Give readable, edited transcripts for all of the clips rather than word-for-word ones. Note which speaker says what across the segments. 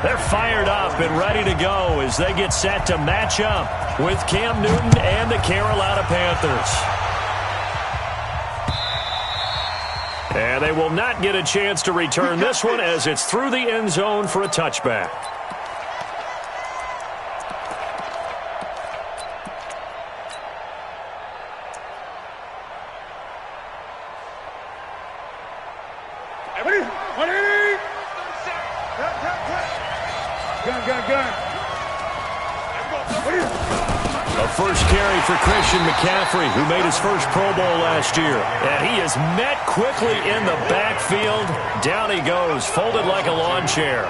Speaker 1: They're fired up and ready to go as they get set to match up with Cam Newton and the Carolina Panthers. And they will not get a chance to return this one as it's through the end zone for a touchback. A first carry for Christian McCaffrey, who made his first Pro Bowl last year. And he is met quickly in the backfield. Down he goes, folded like a lawn chair.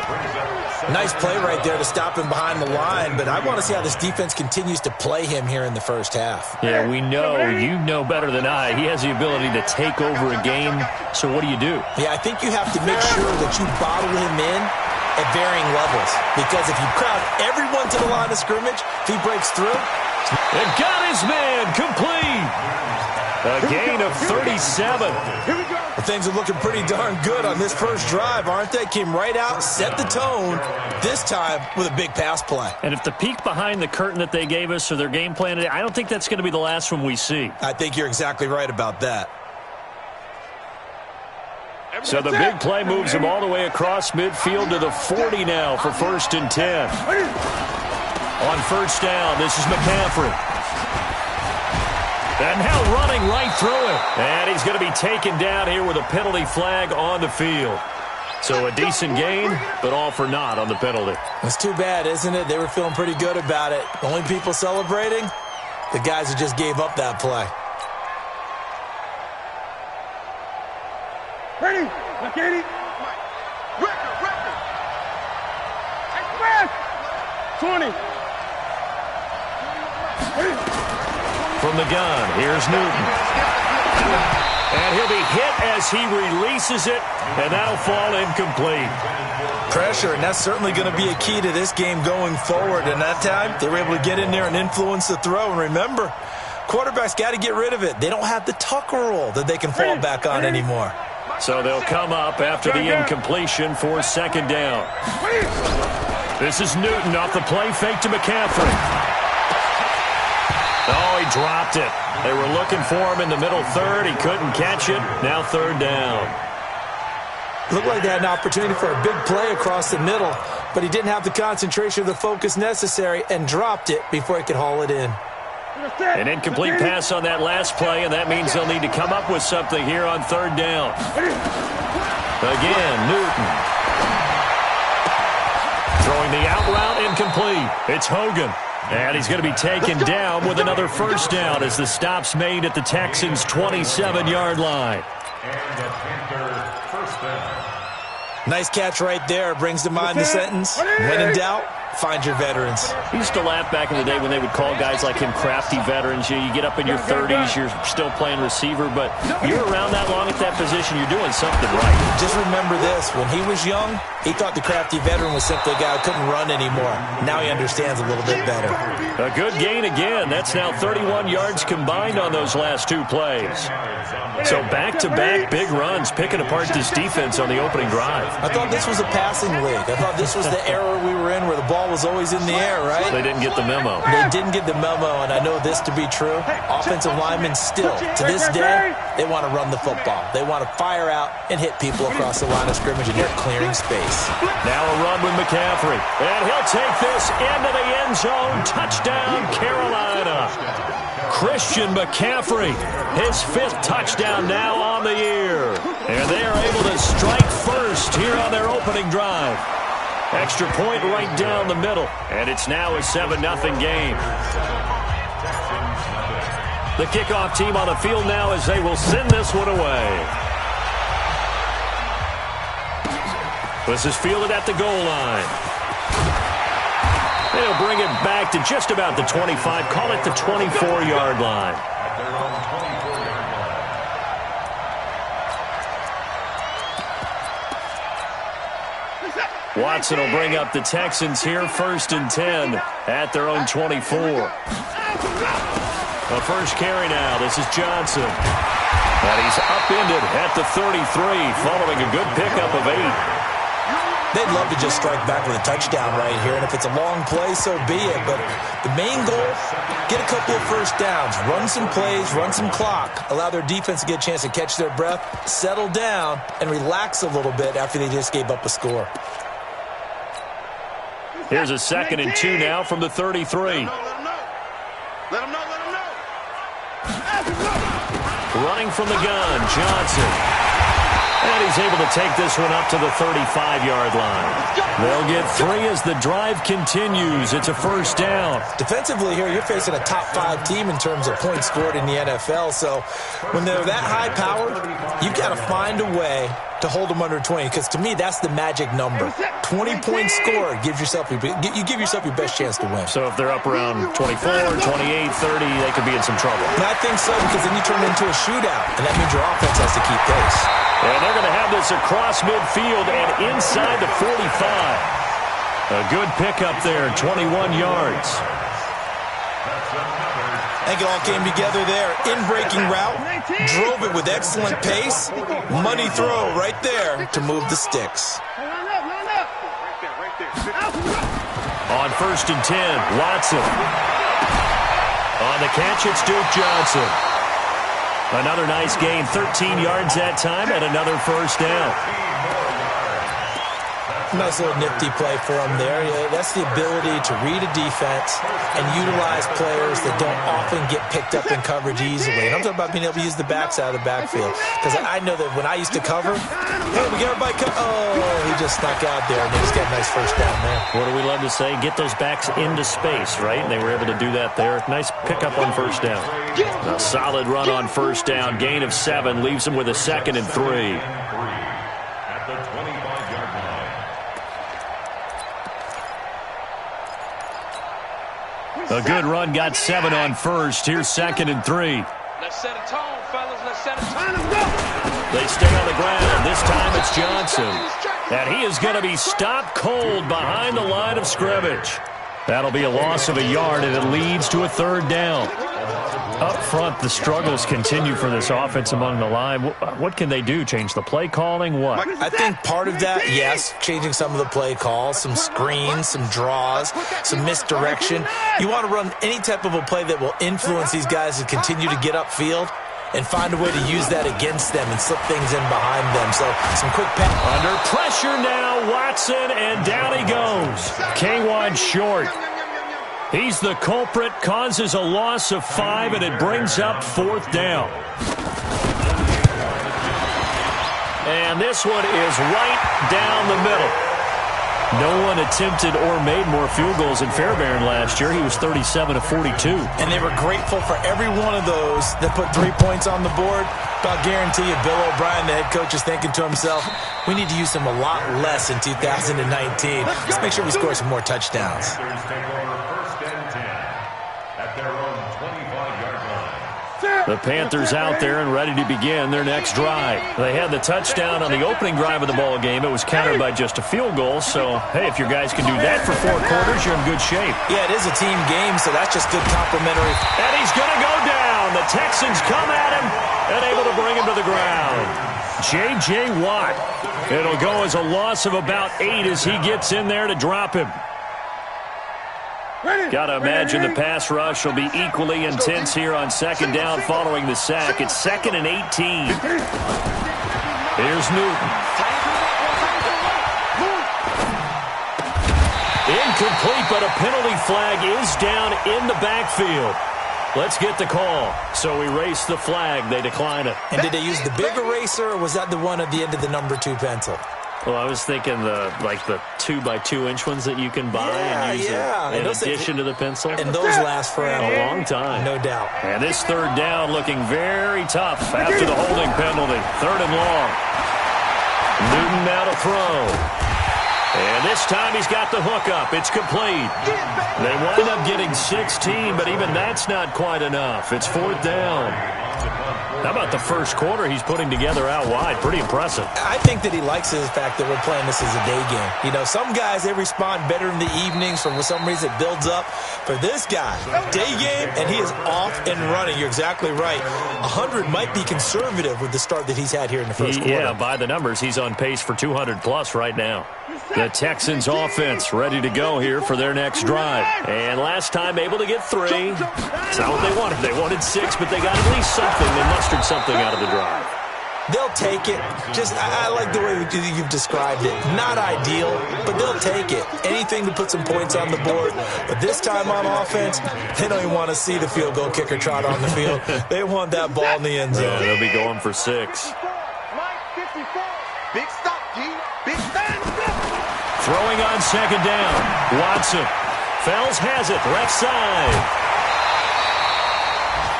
Speaker 2: Nice play right there to stop him behind the line, but I want to see how this defense continues to play him here in the first half.
Speaker 1: Yeah, we know, you know better than I, he has the ability to take over a game. So what do?
Speaker 2: Yeah, I think you have to make sure that you bottle him in at varying levels, because if you crowd everyone to the line of scrimmage, if he breaks through.
Speaker 1: And got his man complete. A gain of 37.
Speaker 2: Well, things are looking pretty darn good on this first drive, aren't they? Came right out, set the tone, this time with a big pass play.
Speaker 1: And if the peek behind the curtain that they gave us or their game plan today, I don't think that's going to be the last one we see.
Speaker 2: I think you're exactly right about that.
Speaker 1: So the big play moves him all the way across midfield to the 40 now for 1st and 10. On first down, this is McCaffrey. And now running right through it. And he's going to be taken down here with a penalty flag on the field. So a decent gain, but all for naught on the penalty.
Speaker 2: It's too bad, isn't it? They were feeling pretty good about it. The only people celebrating, the guys who just gave up that play.
Speaker 3: Ready, McKinney. Record. 20.
Speaker 1: From the gun, here's Newton. And he'll be hit as he releases it, and that'll fall incomplete.
Speaker 2: Pressure, and that's certainly going to be a key to this game going forward. And that time, they were able to get in there and influence the throw. And remember, quarterbacks got to get rid of it. They don't have the Tucker rule that they can fall back on anymore.
Speaker 1: So they'll come up after the incompletion for 2nd down. This is Newton off the play fake to McCaffrey. Oh, he dropped it. They were looking for him in the middle third. He couldn't catch it. Now 3rd down.
Speaker 2: Looked like they had an opportunity for a big play across the middle, but he didn't have the concentration or the focus necessary and dropped it before he could haul it in.
Speaker 1: An incomplete pass on that last play, and that means they'll need to come up with something here on 3rd down. Again, Newton. Throwing the out route incomplete. It's Hogan. And he's going to be taken down with another 1st down as the stop's made at the Texans' 27-yard line.
Speaker 2: Nice catch right there. Brings to mind the sentence, when in doubt, find your veterans.
Speaker 1: I used to laugh back in the day when they would call guys like him crafty veterans. You get up in your 30s, you're still playing receiver, but you're around that long at that position, you're doing something right.
Speaker 2: Just remember this, when he was young, he thought the crafty veteran was simply a guy who couldn't run anymore. Now he understands a little bit better.
Speaker 1: A good gain again. That's now 31 yards combined on those last 2 plays. So back-to-back big runs, picking apart this defense on the opening drive.
Speaker 2: I thought this was a passing league. I thought this was the era we were in where the ball was always in the air, right?
Speaker 1: They didn't get the memo.
Speaker 2: They didn't get the memo, and I know this to be true. Offensive linemen still, to this day, they want to run the football. They want to fire out and hit people across the line of scrimmage, and they're clearing space.
Speaker 1: Now a run with McCaffrey. And he'll take this into the end zone. Touchdown, Carolina. Christian McCaffrey, his 5th touchdown now on the year. And they are able to strike first here on their opening drive. Extra point right down the middle. And it's now a 7-0 game. The kickoff team on the field now as they will send this one away. This is fielded at the goal line. They'll bring it back to just about the 25. Call it the 24-yard line. Watson will bring up the Texans here, 1st and 10 at their own 24. A first carry now. This is Johnson. And he's upended at the 33 following a good pickup of 8.
Speaker 2: They'd love to just strike back with a touchdown right here, and if it's a long play, so be it. But the main goal, get a couple of first downs, run some plays, run some clock, allow their defense to get a chance to catch their breath, settle down, and relax a little bit after they just gave up a score.
Speaker 1: Here's a 2nd and 2 now from the 33.
Speaker 3: Let him know.
Speaker 1: Running from the gun, Johnson. And he's able to take this one up to the 35-yard line. They'll get 3 as the drive continues. It's a first down.
Speaker 2: Defensively here, you're facing a top-5 team in terms of points scored in the NFL. So when they're that high-powered, you've got to find a way to hold them under 20, because to me, that's the magic number. 20 points scored gives yourself you give yourself your best chance to win.
Speaker 1: So if they're up around 24, 28, 30, they could be in some trouble.
Speaker 2: And I think so, because then you turn it into a shootout, and that means your offense has to keep pace.
Speaker 1: And they're going to have this across midfield and inside the 45. A good pickup there, 21 yards.
Speaker 2: I think it all came together there. In-breaking route, drove it with excellent pace. Money throw right there to move the sticks.
Speaker 1: On 1st and 10, Watson. On the catch, it's Duke Johnson. Another nice gain, 13 yards that time, and another first down.
Speaker 2: Nice little nifty play for him there. Yeah, that's the ability to read a defense and utilize players that don't often get picked up in coverage easily. And I'm talking about being able to use the backside of the backfield. Because I know that when I used to cover, hey, we got everybody he just snuck out there, and he just got a nice first down there.
Speaker 1: What do we love to say? Get those backs into space, right? And they were able to do that there. Nice pickup on first down. A solid run on first down. Gain of 7 leaves them with a 2nd and 3. A good run, got 7 on first. Here's 2nd and 3.
Speaker 3: Let's set a tone, fellas. Let's set a tone. Let's go.
Speaker 1: They stay on the ground. This time it's Johnson. And he is going to be stopped cold behind the line of scrimmage. That'll be a loss of a yard, and it leads to a 3rd down. Up front, the struggles continue for this offense among the line. What can they do? Change the play calling? What?
Speaker 2: I think part of that, yes, changing some of the play calls, some screens, some draws, some misdirection. You want to run any type of a play that will influence these guys to continue to get upfield and find a way to use that against them and slip things in behind them. So some quick pass.
Speaker 1: Under pressure now, Watson, and down he goes. K-1 short. He's the culprit, causes a loss of 5, and it brings up 4th down. And this one is right down the middle. No one attempted or made more field goals in Fairbairn last year. He was 37 of 42.
Speaker 2: And they were grateful for every one of those that put 3 points on the board. But I'll guarantee you, Bill O'Brien, the head coach, is thinking to himself, we need to use him a lot less in 2019. Let's make sure we score some more touchdowns.
Speaker 1: The Panthers out there and ready to begin their next drive. They had the touchdown on the opening drive of the ball game. It was countered by just a field goal. So, hey, if your guys can do that for 4 quarters, you're in good shape.
Speaker 2: Yeah, it is a team game, so that's just good complimentary.
Speaker 1: And he's going to go down. The Texans come at him and able to bring him to the ground. J.J. Watt. It'll go as a loss of about 8 as he gets in there to drop him. Got to imagine the pass rush will be equally intense here on 2nd down following the sack. It's 2nd and 18. Here's Newton. Incomplete, but a penalty flag is down in the backfield. Let's get the call. So we race the flag. They decline it.
Speaker 2: And did they use the big eraser, or was that the one at the end of the number 2 pencil?
Speaker 1: Well, I was thinking the 2x2-inch ones that you can buy and use in addition to the pencil.
Speaker 2: And those last forever.
Speaker 1: A long time.
Speaker 2: No doubt.
Speaker 1: And this 3rd down looking very tough after the holding penalty. 3rd and long. Newton now to throw. And this time he's got the hook up. It's complete. They wind up getting 16, but even that's not quite enough. It's 4th down. How about the first quarter he's putting together out wide? Pretty impressive.
Speaker 2: I think that he likes the fact that we're playing this as a day game. You know, some guys, they respond better in the evenings. For some reason, it builds up. For this guy, day game, and he is off and running. You're exactly right. 100 might be conservative with the start that he's had here in the first quarter.
Speaker 1: Yeah, by the numbers, he's on pace for 200-plus right now. The Texans offense ready to go here for their next drive. And last time able to get 3. It's not what they wanted. They wanted 6, but they got at least something. They mustered something out of the drive.
Speaker 2: They'll take it. I like the way you've described it. Not ideal, but they'll take it. Anything to put some points on the board. But this time on offense, they don't even want to see the field goal kicker trot on the field. They want that ball in the end zone.
Speaker 1: Yeah, they'll be going for 6.
Speaker 3: Big stop, G. Big stand.
Speaker 1: Throwing on second down. Watson. Fells has it. Left side.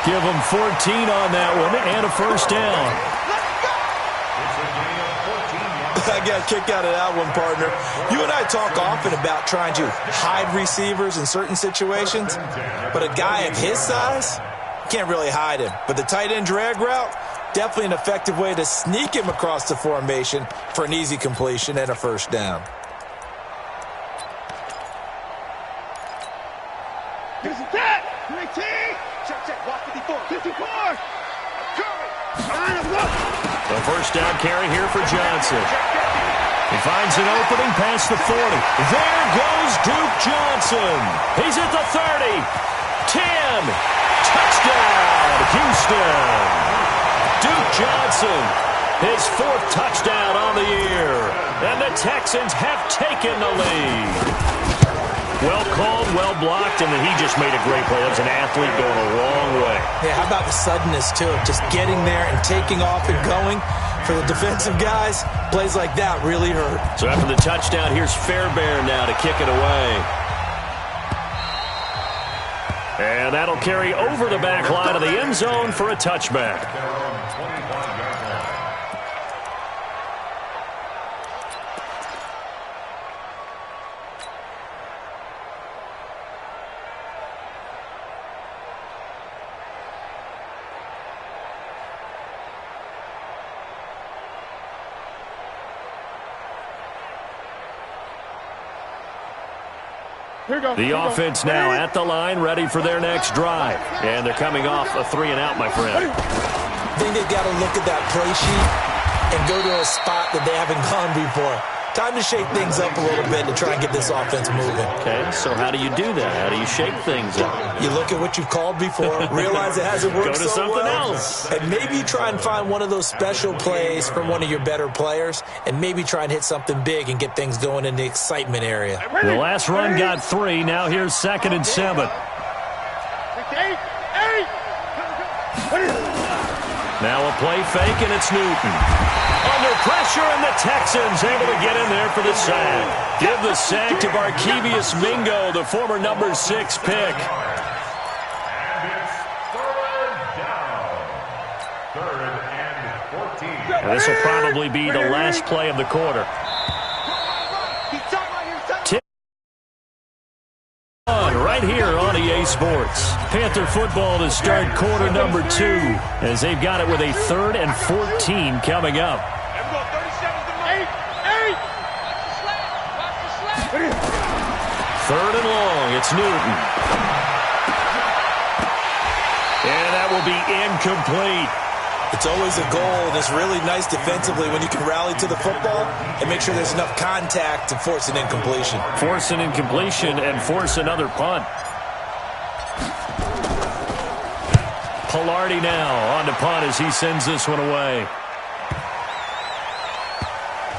Speaker 1: Give him 14 on that one and a first down.
Speaker 2: I got a kick out of that one, partner. You and I talk often about trying to hide receivers in certain situations, but a guy of his size, can't really hide him. But the tight end drag route, definitely an effective way to sneak him across the formation for an easy completion and a first down.
Speaker 3: There's a tag. 19. Check. Watch 54. 54.
Speaker 1: The first down carry here for Johnson. He finds an opening past the 40. There goes Duke Johnson. He's at the 30. 10. Touchdown, Houston. Duke Johnson, his 4th touchdown on the year. And the Texans have taken the lead. Well called, well blocked, and then he just made a great play. That was an athlete going a long way.
Speaker 2: Yeah, how about the suddenness, too? Just getting there and taking off and going. For the defensive guys, plays like that really hurt.
Speaker 1: So after the touchdown, here's Fairbairn now to kick it away. And that'll carry over the back line of the end zone for a touchback. The offense now at the line, ready for their next drive. And they're coming off a 3-and-out, my friend.
Speaker 2: I think they've got to look at that play sheet and go to a spot that they haven't gone before. Time to shake things up a little bit to try and get this offense moving.
Speaker 1: Okay, so how do you do that? How do you shake things up?
Speaker 2: You look at what you've called before, realize it hasn't worked
Speaker 1: Go to
Speaker 2: so
Speaker 1: something
Speaker 2: well,
Speaker 1: else.
Speaker 2: and maybe try and find one of those special plays from one of your better players, and maybe try and hit something big and get things going in the excitement area.
Speaker 1: The last run got 3. Now here's 2nd and 7. Now a play fake, and it's Newton. Under pressure, and the Texans able to get in there for the sack. Give the sack to Barkevius Mingo, the former number 6 pick. And this will probably be the last play of the quarter. Right here on EA Sports. Panther football to start quarter number 2 as they've got it with a 3rd and 14 coming up. 3rd and long. It's Newton. And that will be incomplete.
Speaker 2: It's always a goal, and it's really nice defensively when you can rally to the football and make sure there's enough contact to force an incompletion.
Speaker 1: Force an incompletion and force another punt. Pilardi now on to punt as he sends this one away.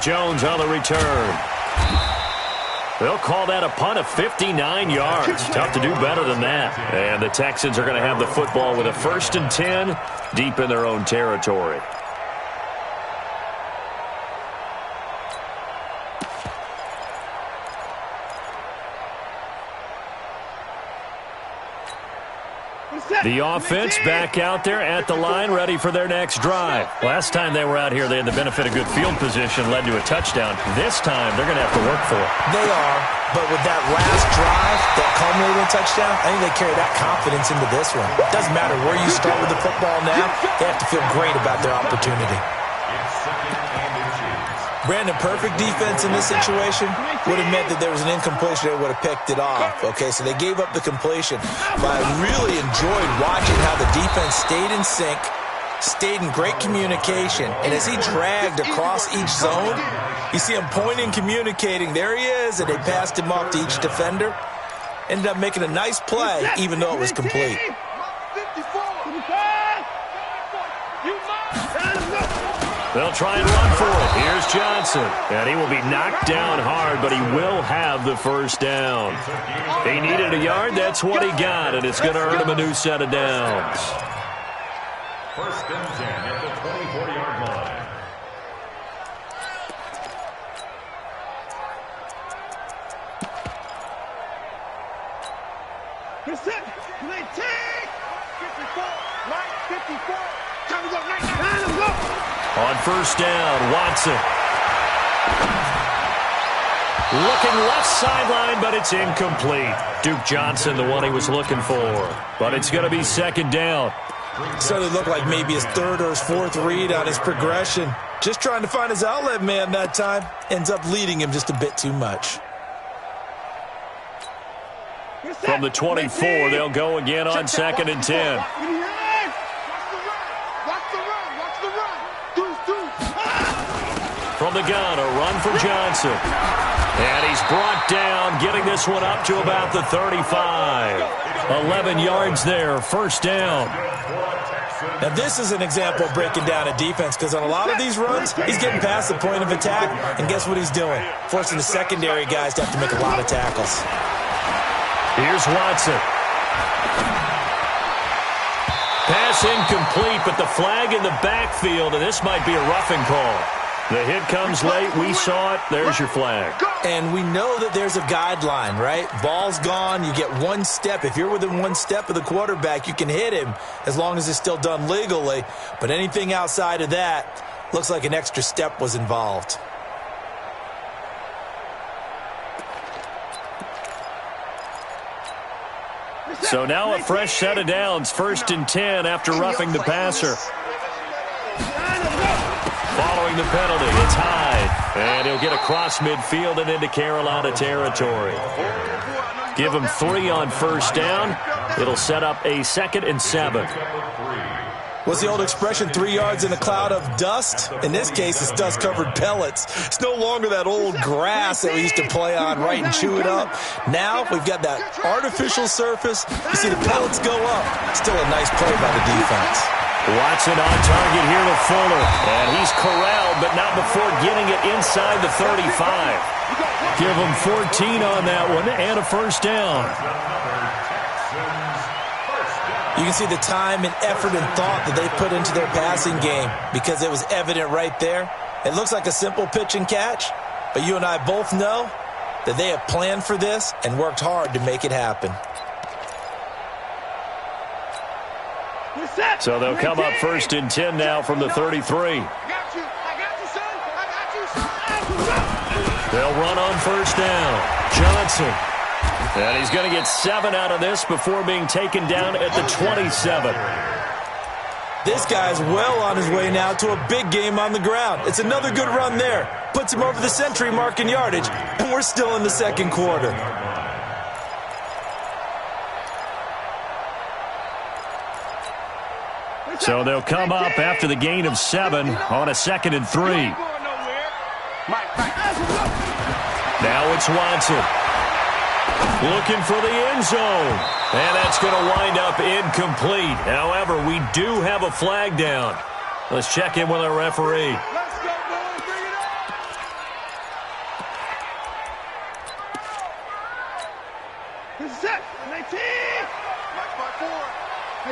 Speaker 1: Jones on the return. They'll call that a punt of 59 yards. Tough to do better than that. And the Texans are going to have the football with a 1st and 10 deep in their own territory. The offense back out there at the line, ready for their next drive. Last time they were out here, they had the benefit of good field position, led to a touchdown. This time, they're going to have to work for it.
Speaker 2: They are, but with that last drive, that culminating touchdown, I think they carry that confidence into this one. It doesn't matter where you start with the football now, they have to feel great about their opportunity. Brandon, perfect defense in this situation would have meant that there was an incompletion that would have picked it off. Okay, so they gave up the completion. But I really enjoyed watching how the defense stayed in sync, stayed in great communication. And as he dragged across each zone, you see him pointing, communicating. There he is, and they passed him off to each defender. Ended up making a nice play, even though it was complete.
Speaker 1: They'll try and run for it. Here's Johnson. And he will be knocked down hard, but he will have the first down. He needed a yard. That's what he got, and it's going to earn him a new set of downs.
Speaker 4: First and 10 at the 24-yard line.
Speaker 3: Reset. 54. Time to go. Time to go.
Speaker 1: On first down, Watson. Looking left sideline, but it's incomplete. Duke Johnson, the one he was looking for. But it's going to be second down.
Speaker 2: Started to look like maybe his third or his fourth read on his progression. Just trying to find his outlet man that time. Ends up leading him just a bit too much.
Speaker 1: From the 24, they'll go again on second and 10. From the gun, a run for Johnson. And he's brought down, getting this one up to about the 35. 11 yards there, first down.
Speaker 2: Now, this is an example of breaking down a defense, because on a lot of these runs, he's getting past the point of attack, and guess what he's doing? Forcing the secondary guys to have to make a lot of tackles.
Speaker 1: Here's Watson. Pass incomplete, but the flag in the backfield, and this might be a roughing call. The hit comes late. We saw it. There's your flag.
Speaker 2: And we know that there's a guideline, right? Ball's gone. You get one step. If you're within one step of the quarterback, you can hit him as long as it's still done legally. But anything outside of that looks like an extra step was involved.
Speaker 1: So now a fresh set of downs. First and 10 after roughing the passer. Following the penalty, it's Hyde. And he'll get across midfield and into Carolina territory. Give him 3 on first down. It'll set up a 2nd and 7.
Speaker 2: What's the old expression, 3 yards in a cloud of dust? In this case, it's dust-covered pellets. It's no longer that old grass that we used to play on, right, and chew it up. Now we've got that artificial surface. You see the pellets go up. Still a nice play by the defense.
Speaker 1: Watson on target here to Fuller. And he's corralled, but not before getting it inside the 35. Give him 14 on that one and a first down.
Speaker 2: You can see the time and effort and thought that they put into their passing game because it was evident right there. It looks like a simple pitch and catch, but you and I both know that they have planned for this and worked hard to make it happen.
Speaker 1: So they'll come up first and 10 now from the 33. They'll run on first down. Johnson. And he's going to get 7 out of this before being taken down at the 27.
Speaker 2: This guy's well on his way now to a big game on the ground. It's another good run there. Puts him over the century mark in yardage, and we're still in the second quarter.
Speaker 1: So they'll come up after the gain of 7 on a 2nd and 3. Now it's Watson. Looking for the end zone. And that's going to wind up incomplete. However, we do have a flag down. Let's check in with our referee.
Speaker 3: This is set. 19.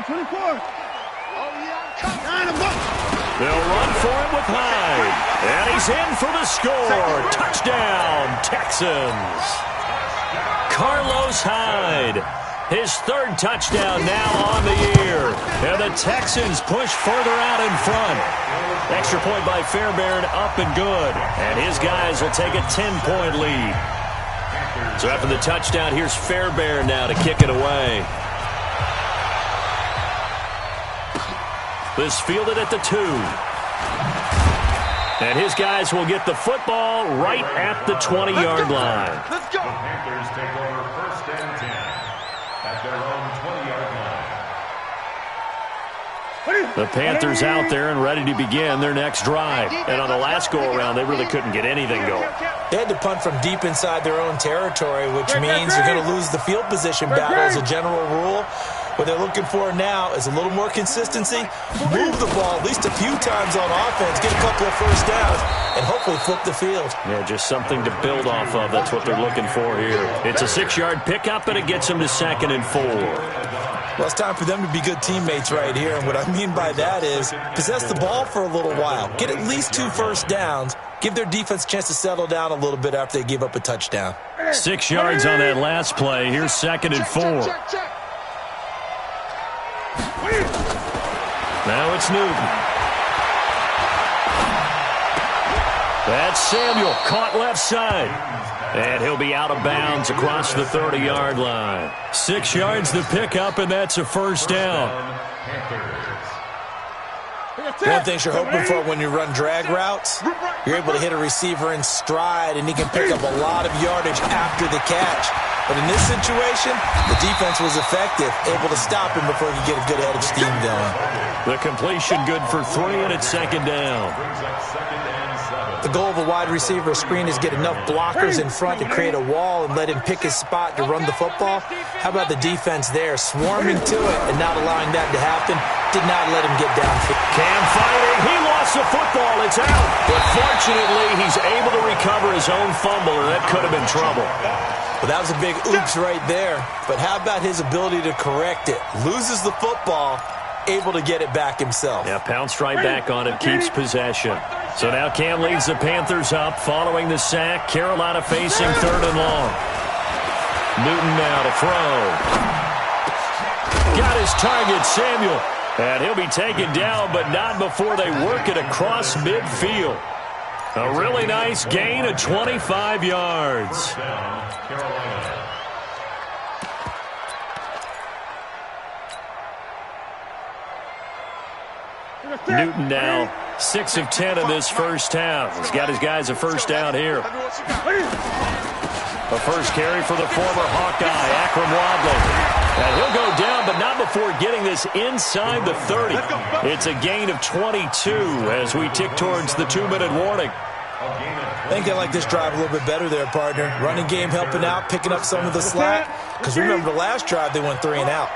Speaker 3: 24.
Speaker 1: They'll run for it with Hyde. And he's in for the score. Touchdown, Texans. Carlos Hyde. His third touchdown now on the year. And the Texans push further out in front. Extra point by Fairbairn, up and good. And his guys will take a 10-point lead. So after the touchdown, here's Fairbairn now to kick it away. This fielded at the 2. And his guys will get the football right at the 20-yard line.
Speaker 3: Let's go.
Speaker 4: The Panthers take over 1st and 10 at their own 20-yard line.
Speaker 1: The Panthers out there and ready to begin their next drive. And on the last go-around, they really couldn't get anything going.
Speaker 2: They had to punt from deep inside their own territory, which means you're going to lose the field position battle as a general rule. What they're looking for now is a little more consistency, move the ball at least a few times on offense, get a couple of first downs, and hopefully flip the field.
Speaker 1: Yeah, just something to build off of. That's what they're looking for here. It's a 6-yard pickup, and it gets them to 2nd and 4.
Speaker 2: Well, it's time for them to be good teammates right here, and what I mean by that is possess the ball for a little while, get at least 2 first downs, give their defense a chance to settle down a little bit after they give up a touchdown.
Speaker 1: 6 yards on that last play. Here's 2nd and 4. Now it's Newton. That's Samuel, caught left side. And he'll be out of bounds across the 30-yard line. 6 yards to pick up, and that's a first down.
Speaker 2: One thing you're hoping for when you run drag routes, you're able to hit a receiver in stride, and he can pick up a lot of yardage after the catch. But in this situation, the defense was effective, able to stop him before he could get a good head of steam going.
Speaker 1: The completion good for 3, and it's 2nd down.
Speaker 2: The goal of a wide receiver screen is get enough blockers in front to create a wall and let him pick his spot to run the football. How about the defense there, swarming to it and not allowing that to happen? Did not let him get downfield.
Speaker 1: Cam fighting. He lost the football. It's out. But fortunately, he's able to recover his own fumble, or that could have been trouble.
Speaker 2: Well, that was a big oops right there. But how about his ability to correct it? Loses the football, able to get it back himself.
Speaker 1: Yeah, pounced right back on it, keeps possession. So now Cam leads the Panthers up following the sack. Carolina facing 3rd and long. Newton now to throw. Got his target, Samuel. And he'll be taken down, but not before they work it across midfield. A really nice gain of 25 yards. Newton now 6 of 10 in this first half. He's got his guys a first down here. A first carry for the former Hawkeye, Akram Wadley. And he'll go down, but not before getting this inside the 30. It's a gain of 22 as we tick towards the 2-minute warning.
Speaker 2: I think they like this drive a little bit better there, partner. Running game helping out, picking up some of the slack. Because remember the last drive, they went 3 and out.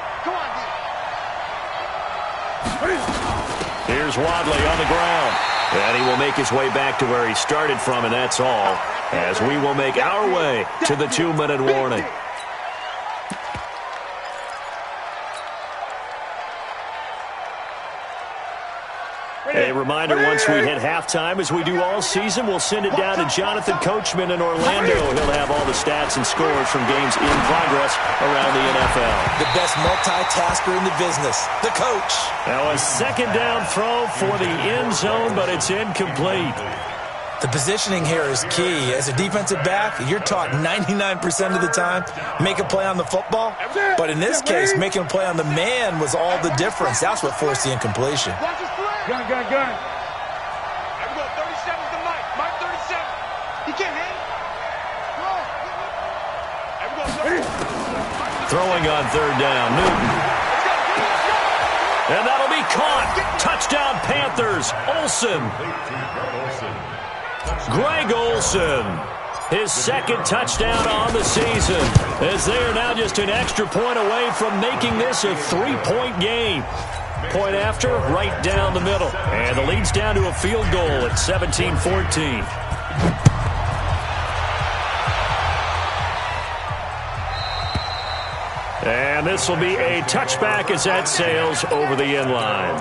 Speaker 1: Here's Wadley on the ground. And he will make his way back to where he started from, and that's all. As we will make our way to the 2-minute warning. A reminder, once we hit halftime, as we do all season, we'll send it down to Jonathan Coachman in Orlando. He'll have all the stats and scores from games in progress around the NFL.
Speaker 2: The best multitasker in the business, the coach.
Speaker 1: Now a 2nd down throw for the end zone, but it's incomplete.
Speaker 2: The positioning here is key. As a defensive back, you're taught 99% of the time, make a play on the football. But in this case, making a play on the man was all the difference. That's what forced the incompletion.
Speaker 3: Gun. There we go. 37's the mic. Mark 37. He can't hang. There we go.
Speaker 1: Throwing on 3rd down, Newton. And that'll be caught. Touchdown, Panthers. Olsen. Greg Olsen. His 2nd touchdown on the season. As they are now just an extra point away from making this a 3-point game. Point after, right down the middle. And the lead's down to a field goal at 17-14. And this will be a touchback as that sails over the end line.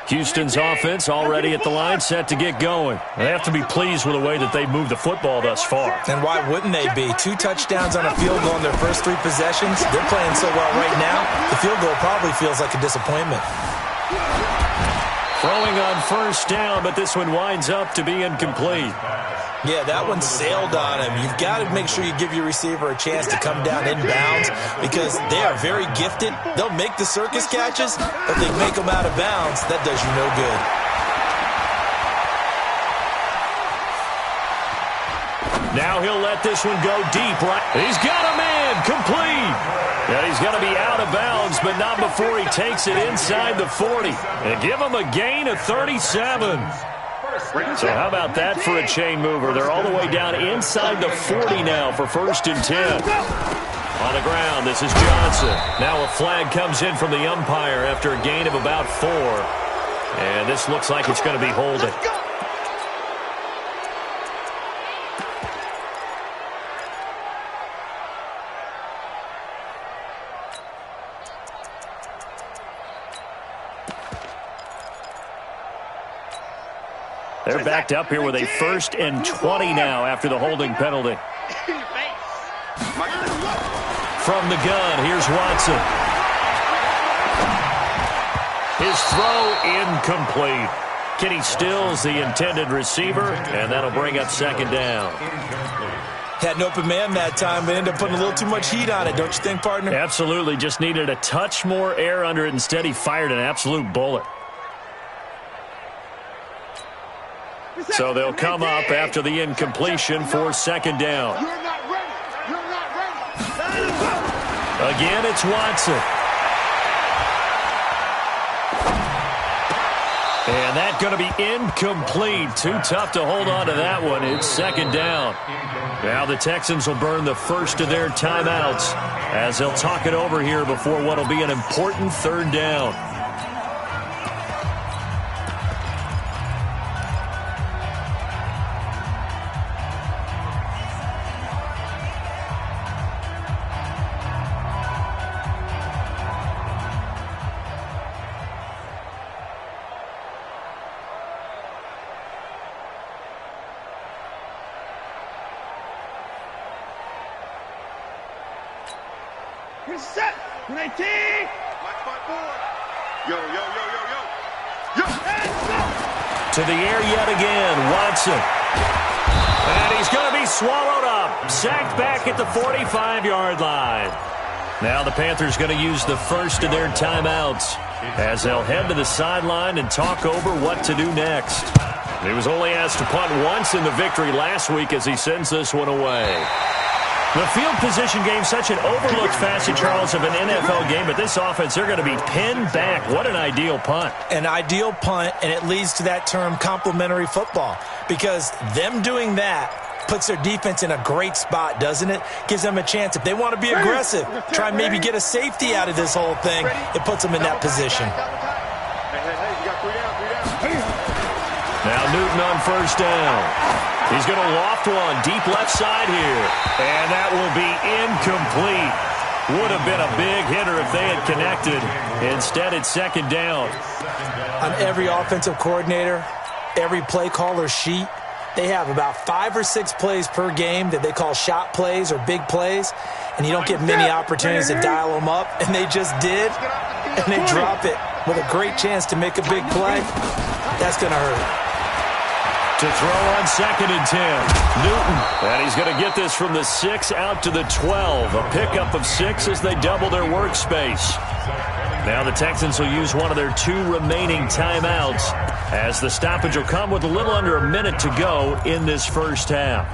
Speaker 1: Houston's offense already at the line, set to get going. They have to be pleased with the way that they've moved the football thus far.
Speaker 2: And why wouldn't they be? 2 touchdowns on a field goal in their first 3 possessions. They're playing so well right now, the field goal probably feels like a disappointment.
Speaker 1: Throwing on first down, but this one winds up to be incomplete.
Speaker 2: Yeah, that one sailed on him. You've got to make sure you give your receiver a chance to come down inbounds because they are very gifted. They'll make the circus catches, but they make them out of bounds. That does you no good.
Speaker 1: Now he'll let this one go deep. Right, he's got a man, complete. And he's going to be out of bounds, but not before he takes it inside the 40. And give him a gain of 37. So how about that for a chain mover? They're all the way down inside the 40 now for 1st and 10. On the ground, this is Johnson. Now a flag comes in from the umpire after a gain of about 4. And this looks like it's going to be holding. They're backed up here with a 1st and 20 now after the holding penalty. From the gun, here's Watson. His throw incomplete. Kenny Stills the intended receiver, and that'll bring up 2nd down.
Speaker 2: Had an open man that time, but ended up putting a little too much heat on it, don't you think, partner?
Speaker 1: Absolutely, just needed a touch more air under it. Instead, he fired an absolute bullet. So they'll come up after the incompletion for 2nd down. Again, it's Watson. And that's going to be incomplete. Too tough to hold on to that one. It's 2nd down. Now the Texans will burn the first of their timeouts as they'll talk it over here before what will be an important 3rd down.
Speaker 3: Set. 19. Yo, yo, yo, yo, yo. Yo.
Speaker 1: To the air yet again, Watson. And he's going to be swallowed up. Sacked back at the 45-yard line. Now the Panthers going to use the first of their timeouts as they'll head to the sideline and talk over what to do next. He was only asked to punt once in the victory last week as he sends this one away. The field position game, such an overlooked facet, Charles, of an NFL game, but this offense, they're going to be pinned back. What an ideal punt.
Speaker 2: An ideal punt, and it leads to that term complementary football, because them doing that puts their defense in a great spot, doesn't it? Gives them a chance. If they want to be aggressive, try and maybe get a safety out of this whole thing, it puts them in that position.
Speaker 1: Now Newton on first down. He's going to loft one deep left side here. And that will be incomplete. Would have been a big hitter if they had connected. Instead, it's 2nd down.
Speaker 2: On every offensive coordinator, every play caller sheet, they have about 5 or 6 plays per game that they call shot plays or big plays. And you don't get many opportunities to dial them up. And they just did. And they drop it with a great chance to make a big play. That's going to hurt.
Speaker 1: To throw on 2nd and 10. Newton. And he's going to get this from the 6 out to the 12. A pickup of 6 as they double their workspace. Now the Texans will use one of their 2 remaining timeouts as the stoppage will come with a little under a minute to go in this first half.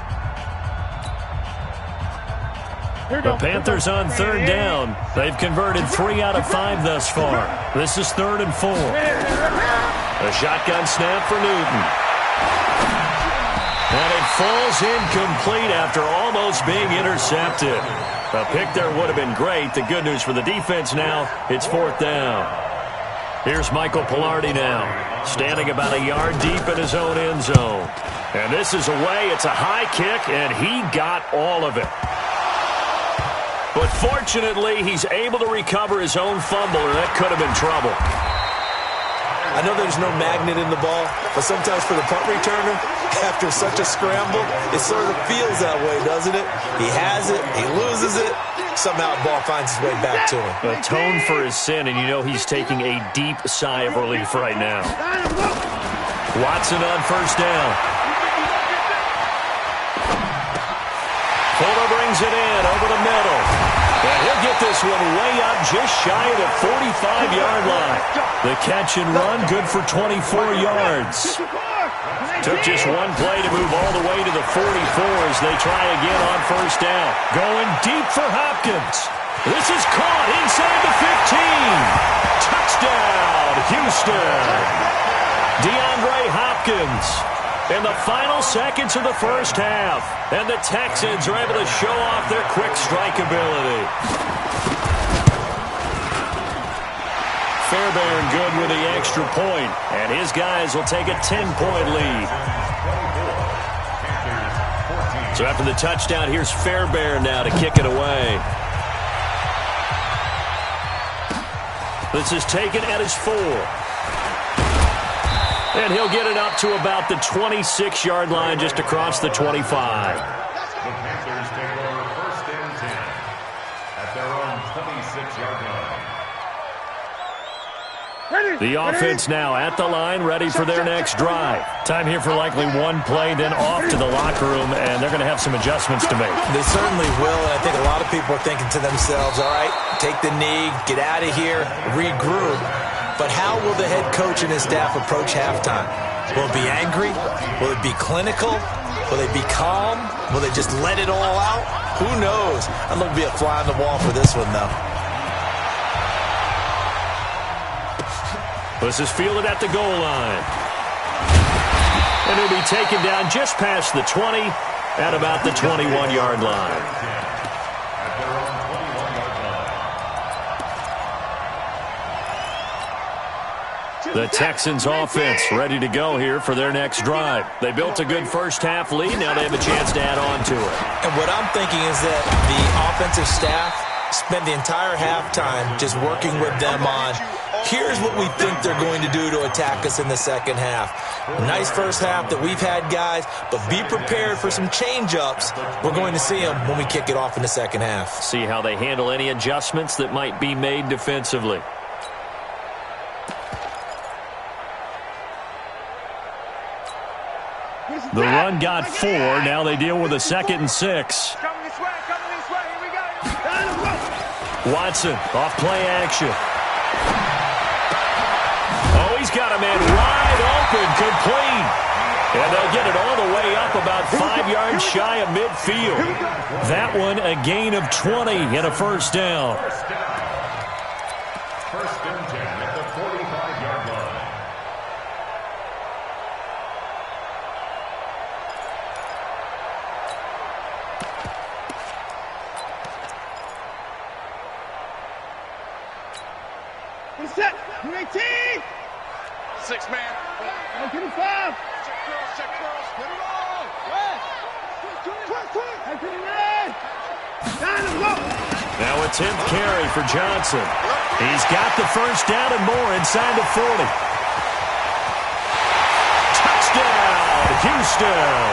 Speaker 1: The Panthers on 3rd down. They've converted 3 out of 5 thus far. This is 3rd and 4. A shotgun snap for Newton. And it falls incomplete after almost being intercepted. A pick there would have been great. The good news for the defense now, it's 4th down. Here's Michael Pilardi now, standing about a yard deep in his own end zone. And this is away. It's a high kick, and he got all of it. But fortunately, he's able to recover his own fumble, or that could have been trouble.
Speaker 2: I know there's no magnet in the ball, but sometimes for the punt returner, after such a scramble, it sort of feels that way, doesn't it? He has it, he loses it, somehow the ball finds its way back to him.
Speaker 1: Atone for his sin, and you know he's taking a deep sigh of relief right now. Watson on first down. Fuller brings it in over the middle. And he'll get this one way up just shy of the 45-yard line. The catch and run, good for 24 yards. Took just one play to move all the way to the 44 as they try again on first down. Going deep for Hopkins. This is caught inside the 15. Touchdown, Houston. DeAndre Hopkins in the final seconds of the first half. And the Texans are able to show off their quick strike ability. Fairbairn good with the extra point, and his guys will take a 10-point lead. So after the touchdown, here's Fairbairn now to kick it away. This is taken at his 4. And he'll get it up to about the 26-yard line just across the 25.
Speaker 4: The Panthers take over first and 10 at their own 26-yard line.
Speaker 1: The offense now at the line, ready for their next drive. Time here for likely one play, then off to the locker room, and they're going to have some adjustments to make.
Speaker 2: They certainly will, and I think a lot of people are thinking to themselves, all right, take the knee, get out of here, regroup. But how will the head coach and his staff approach halftime? Will it be angry? Will it be clinical? Will they be calm? Will they just let it all out? Who knows? I'd love to be a fly on the wall for this one, though.
Speaker 1: This is fielded at the goal line. And he'll be taken down just past the 20 at about the 21-yard line. The Texans offense ready to go here for their next drive. They built a good first half lead. Now they have a chance to add on to it.
Speaker 2: And what I'm thinking is that the offensive staff spent the entire halftime just working with them on, here's what we think they're going to do to attack us in the second half. Nice first half that we've had, guys, but be prepared for some change-ups. We're going to see them when we kick it off in the second half.
Speaker 1: See how they handle any adjustments that might be made defensively. The run got 4. Now they deal with a 2nd and 6.
Speaker 3: Coming this way, here we go.
Speaker 1: Watson off play action. Oh, he's got a man wide open, complete. And they'll get it all the way up about 5 yards shy of midfield. That one a gain of 20 and a first down.
Speaker 4: First and 10 at the 45-yard line.
Speaker 3: Set. 18. 6 man. 25. Check curls. Get it all.
Speaker 1: Now a 10th carry for Johnson. He's got the first down and more inside the 40. Touchdown, Houston.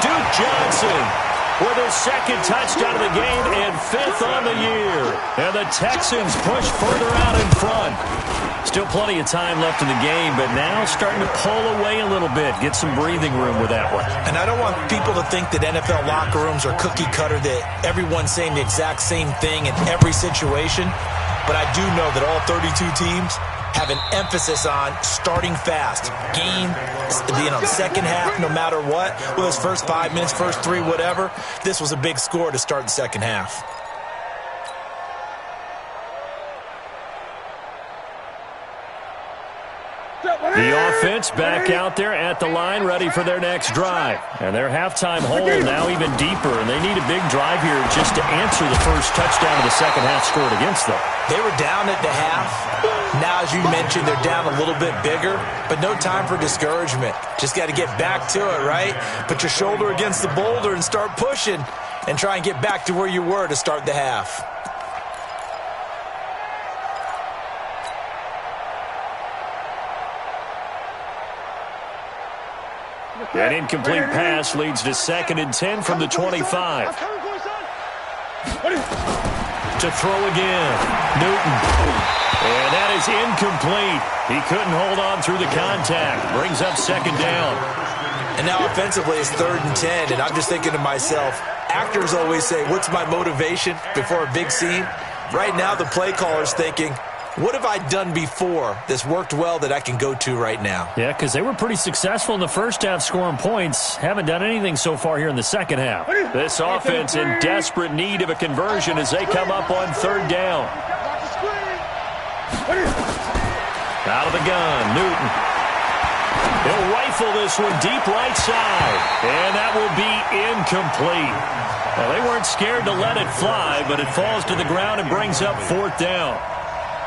Speaker 1: Duke Johnson with his 2nd touchdown of the game and 5th on the year. And the Texans push further out in front. Still plenty of time left in the game, but now starting to pull away a little bit. Get some breathing room with that one.
Speaker 2: And I don't want people to think that NFL locker rooms are cookie cutter, that everyone's saying the exact same thing in every situation. But I do know that all 32 teams have an emphasis on starting fast. Game, second half, no matter what. Whether it's first 5 minutes, first 3, whatever. This was a big score to start the second half.
Speaker 1: The offense back out there at the line, ready for their next drive. And their halftime hole now even deeper, and they need a big drive here just to answer the first touchdown of the second half scored against them.
Speaker 2: They were down at the half. Now, as you mentioned, they're down a little bit bigger, but no time for discouragement. Just got to get back to it, right? Put your shoulder against the boulder and start pushing and try and get back to where you were to start the half.
Speaker 1: An incomplete pass leads to 2nd and 10 from the 25. To throw again. Newton. And that is incomplete. He couldn't hold on through the contact. Brings up 2nd down.
Speaker 2: And now offensively it's 3rd and 10, and I'm just thinking to myself, actors always say, what's my motivation before a big scene? Right now the play caller's thinking, what have I done before that's worked well that I can go to right now?
Speaker 1: Yeah, because they were pretty successful in the first half scoring points. Haven't done anything so far here in the second half. This offense in desperate need of a conversion as they come up on 3rd down. Out of the gun, Newton. He'll rifle this one deep right side. And that will be incomplete. Well, they weren't scared to let it fly, but it falls to the ground and brings up 4th down.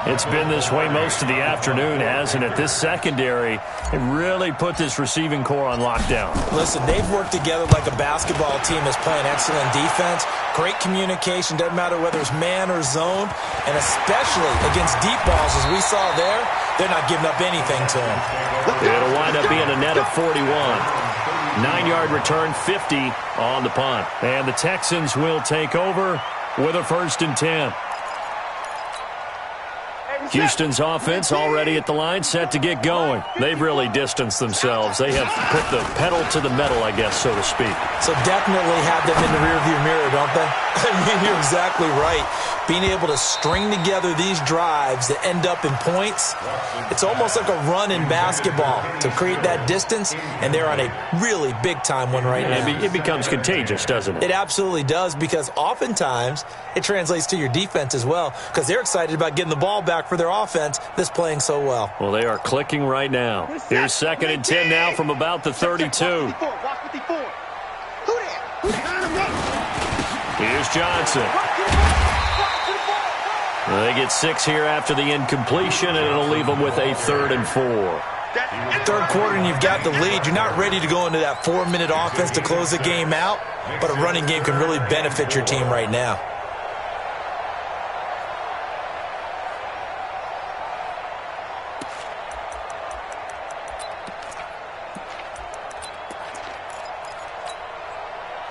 Speaker 1: It's been this way most of the afternoon, hasn't it? This secondary, it really put this receiving core on lockdown.
Speaker 2: Listen, they've worked together like a basketball team that's playing excellent defense. Great communication, doesn't matter whether it's man or zone, and especially against deep balls, as we saw there, they're not giving up anything to them.
Speaker 1: It'll wind up being a net of 41. 9-yard return, 50 on the punt. And the Texans will take over with a 1st and 10. Houston's offense already at the line, set to get going. They've really distanced themselves. They have put the pedal to the metal, I guess, so to speak.
Speaker 2: So definitely have them in the rearview mirror, don't they? I mean, you're exactly right. Being able to string together these drives that end up in points, it's almost like a run in basketball to create that distance, and they're on a really big-time one right now.
Speaker 1: It becomes contagious, doesn't it?
Speaker 2: It absolutely does, because oftentimes it translates to your defense as well, because they're excited about getting the ball back for their offense that's playing so well.
Speaker 1: Well, they are clicking right now. Here's 2nd and 10 now from about the 32. Here's Johnson. They get 6 here after the incompletion, and it'll leave them with a 3rd and 4.
Speaker 2: 3rd quarter and you've got the lead. You're not ready to go into that 4-minute offense to close the game out, but a running game can really benefit your team right now.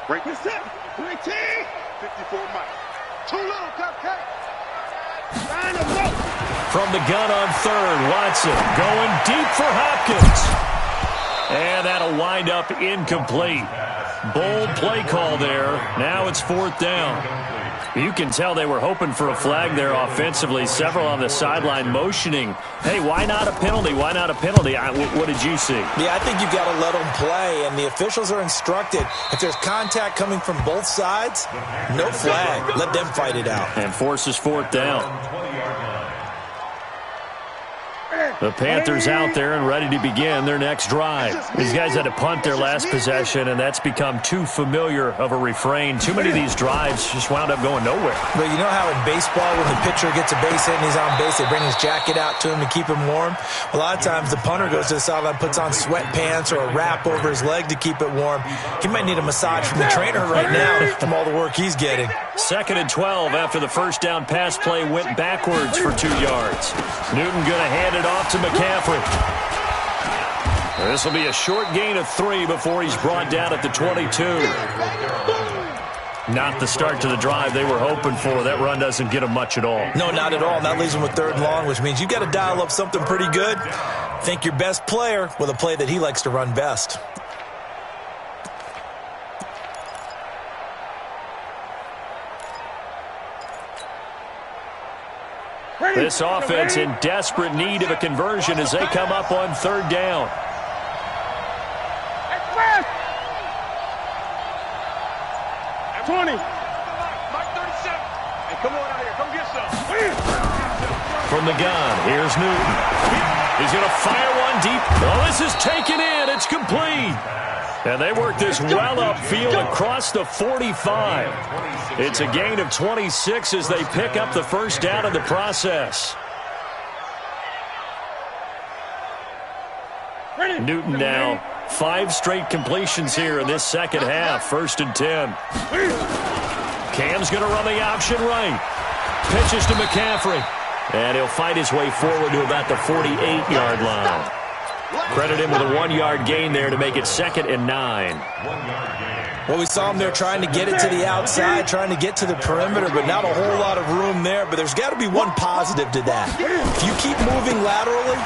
Speaker 3: Break this up. 19. 54 Mike. Too little, cupcake.
Speaker 1: From the gun on 3rd, Watson going deep for Hopkins. And that'll wind up incomplete. Bold play call there. Now it's 4th down. You can tell they were hoping for a flag there offensively. Several on the sideline motioning. Hey, why not a penalty? Why not a penalty? What did you see?
Speaker 2: Yeah, I think you've got to let them play, and the officials are instructed. If there's contact coming from both sides, no flag. Let them fight it out.
Speaker 1: And forces 4th down. The Panthers out there and ready to begin their next drive. These guys had to punt their last possession, and that's become too familiar of a refrain. Too many of these drives just wound up going nowhere.
Speaker 2: But you know how in baseball, when the pitcher gets a base hit and he's on base, they bring his jacket out to him to keep him warm? A lot of times the punter goes to the sideline, puts on sweatpants or a wrap over his leg to keep it warm. He might need a massage from the trainer right now from all the work he's getting.
Speaker 1: 2nd and 12 after the first down pass play went backwards for 2 yards. Newton going to hand it off to McCaffrey. This will be a short gain of 3 before he's brought down at the 22. Not the start to the drive they were hoping for. That run doesn't get them much at all.
Speaker 2: No, not at all. And that leaves them with 3rd and long, which means you've got to dial up something pretty good. Think your best player with a play that he likes to run best.
Speaker 1: This offense in desperate need of a conversion as they come up on 3rd down.
Speaker 3: 20. Mike 37. Hey, come on out here. Come get some.
Speaker 1: From the gun, here's Newton. He's going to fire one deep. Oh, this is taken in. It's complete. And they work this well upfield across the 45. It's a gain of 26 as they pick up the first down in the process. Newton now 5 straight completions here in this second half. 1st and 10. Cam's going to run the option right. Pitches to McCaffrey. And he'll fight his way forward to about the 48-yard line. Credit him with a 1-yard gain there to make it 2nd and 9.
Speaker 4: 1-yard gain.
Speaker 2: Well, we saw him there trying to get it to the outside, trying to get to the perimeter, but not a whole lot of room there. But there's got to be one positive to that. If you keep moving laterally,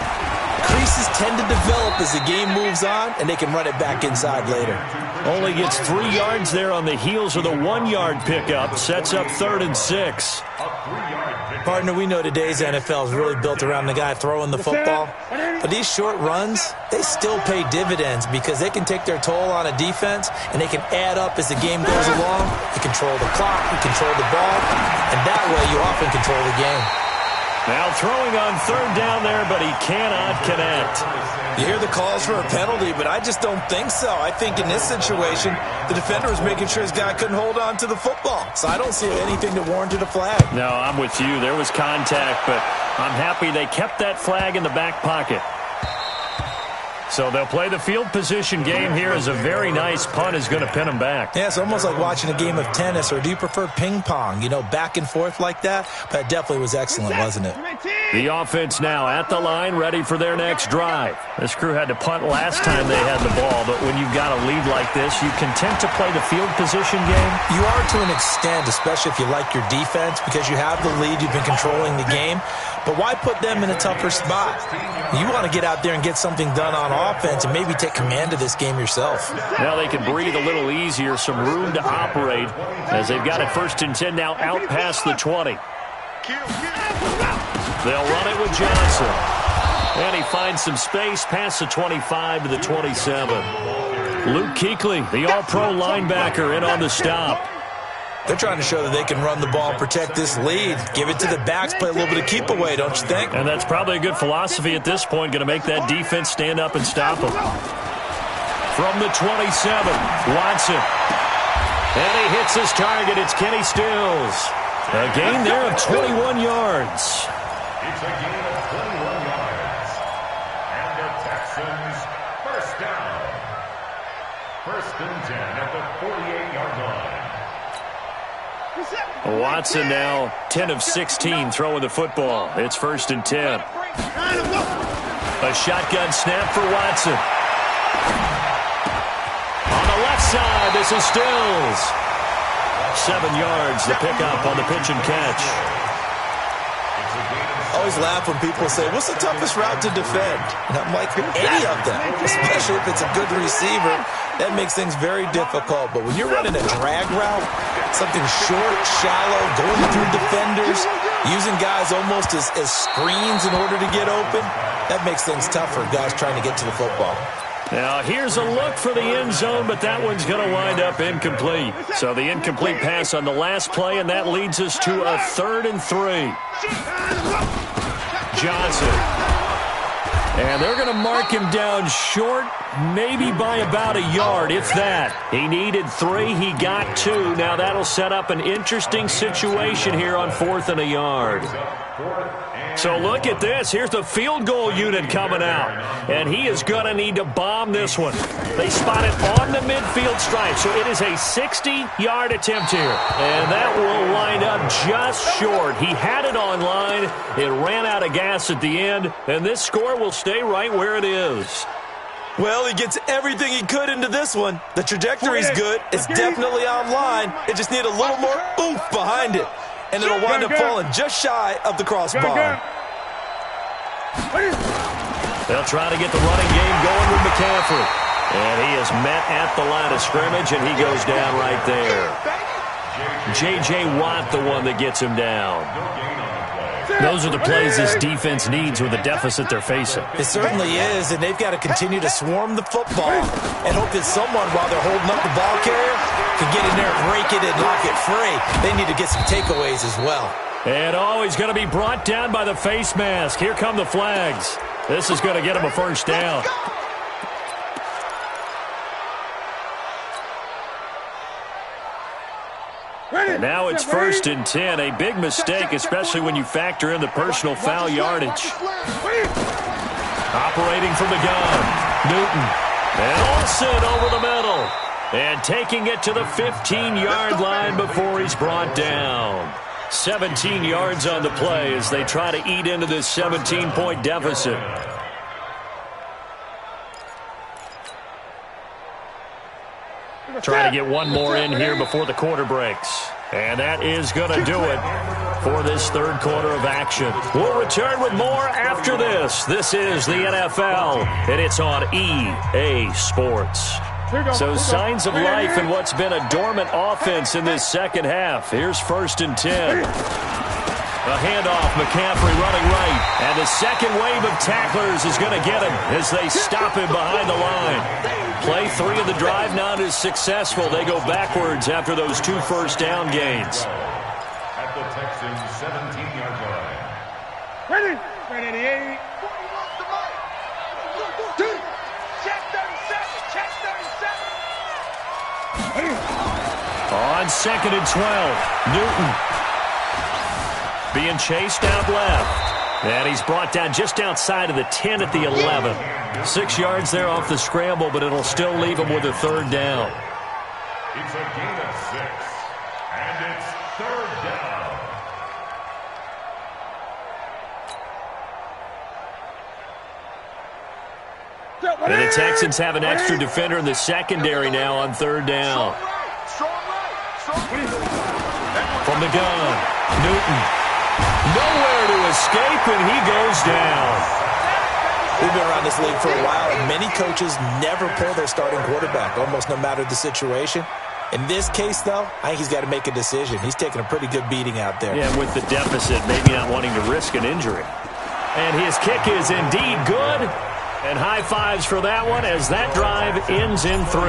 Speaker 2: creases tend to develop as the game moves on, and they can run it back inside later.
Speaker 1: Only gets 3 yards there on the heels of the 1-yard pickup. Sets up 3rd and 6.
Speaker 2: Partner, we know today's NFL is really built around the guy throwing the football. But these short runs, they still pay dividends because they can take their toll on a defense, and they can add up as the game goes along. You control the clock, you control the ball, and that way you often control the game.
Speaker 1: Now throwing on 3rd down there, but he cannot connect.
Speaker 2: You hear the calls for a penalty, but I just don't think so. I think in this situation, the defender was making sure his guy couldn't hold on to the football. So I don't see anything that warranted a flag.
Speaker 1: No, I'm with you. There was contact, but I'm happy they kept that flag in the back pocket. So they'll play the field position game here as a very nice punt is going to pin them back.
Speaker 2: Yeah, it's almost like watching a game of tennis, or do you prefer ping pong? You know, back and forth like that? But it definitely was excellent, wasn't it?
Speaker 1: The offense now at the line, ready for their next drive. This crew had to punt last time they had the ball, but when you've got a lead like this, you content to play the field position game?
Speaker 2: You are to an extent, especially if you like your defense, because you have the lead, you've been controlling the game. But why put them in a tougher spot? You want to get out there and get something done on offense and maybe take command of this game yourself.
Speaker 1: Now they can breathe a little easier, some room to operate as they've got it 1st and 10 now out past the 20. They'll run it with Johnson. And he finds some space past the 25 to the 27. Luke Kuechly, the all-pro linebacker, in on the stop.
Speaker 2: They're trying to show that they can run the ball and protect this lead. Give it to the backs, play a little bit of keep away, don't you think?
Speaker 1: And that's probably a good philosophy at this point, going to make that defense stand up and stop them. From the 27, Watson. And he hits his target. It's Kenny Stills. A gain there of 21 yards.
Speaker 4: It's a gain of 21 yards. And the Texans first down. 1st and 10 at the 48-yard line.
Speaker 1: Watson now 10 of 16 throwing the football. It's 1st and 10. A shotgun snap for Watson. On the left side, this is Stills. 7 yards, the pickup on the pitch and catch.
Speaker 2: I always laugh when people say, what's the toughest route to defend? And I'm like, any of them, especially if it's a good receiver. That makes things very difficult. But when you're running a drag route, something short, shallow, going through defenders, using guys almost as screens in order to get open, that makes things tough for guys trying to get to the football.
Speaker 1: Now, here's a look for the end zone, but that one's going to wind up incomplete. So the incomplete pass on the last play, and that leads us to a 3rd and 3. Johnson. And they're going to mark him down short, maybe by about a yard, if that. He needed 3. He got 2. Now that'll set up an interesting situation here on 4th and a yard. So look at this. Here's the field goal unit coming out. And he is going to need to bomb this one. They spot it on the midfield stripe. So it is a 60-yard attempt here. And that will wind up just short. He had it on line. It ran out of gas at the end. And this score will stay right where it is.
Speaker 2: Well, he gets everything he could into this one. The trajectory's good. It's definitely on line. It just needs a little more oomph behind it. And it'll wind up falling just shy of the crossbar.
Speaker 1: They'll try to get the running game going with McCaffrey. And he is met at the line of scrimmage, and he goes down right there. J.J. Watt, the one that gets him down. Those are the plays this defense needs with the deficit they're facing.
Speaker 2: It certainly is, and they've got to continue to swarm the football and hope that someone, while they're holding up the ball carrier, can get in there and break it and knock it free. They need to get some takeaways as well.
Speaker 1: And he's going to be brought down by the face mask. Here come the flags. This is going to get him a 1st down. And now it's 1st and 10. A big mistake, especially when you factor in the personal foul yardage. Operating from the gun, Newton. And Olsen over the middle. And taking it to the 15-yard line before he's brought down. 17 yards on the play as they try to eat into this 17-point deficit. Trying to get one more in here before the quarter breaks. And that is going to do it for this third quarter of action. We'll return with more after this. This is the NFL, and it's on EA Sports. So signs of life in what's been a dormant offense in this second half. Here's 1st and 10. A handoff, McCaffrey running right. And the second wave of tacklers is going to get him as they stop him behind the line. Play 3 of the drive not as successful. They go backwards after those 2 first-down gains.
Speaker 4: At the Texans' 17-yard line.
Speaker 3: Ready? Ready, 88. Check 37. Check 37.
Speaker 1: On 2nd and 12, Newton being chased out left. And he's brought down just outside of the 10 at the 11. 6 yards there off the scramble, but it'll still leave him with a 3rd down.
Speaker 4: It's a gain of 6, and it's 3rd down.
Speaker 1: And the Texans have an extra defender in the secondary now on 3rd down. From the gun, Newton. Nowhere to escape, and he goes down.
Speaker 2: We've been around this league for a while, and many coaches never pull their starting quarterback, almost no matter the situation. In this case, though, I think he's got to make a decision. He's taking a pretty good beating out there.
Speaker 1: Yeah, with the deficit, maybe not wanting to risk an injury. And his kick is indeed good. And high fives for that one as that drive ends in 3.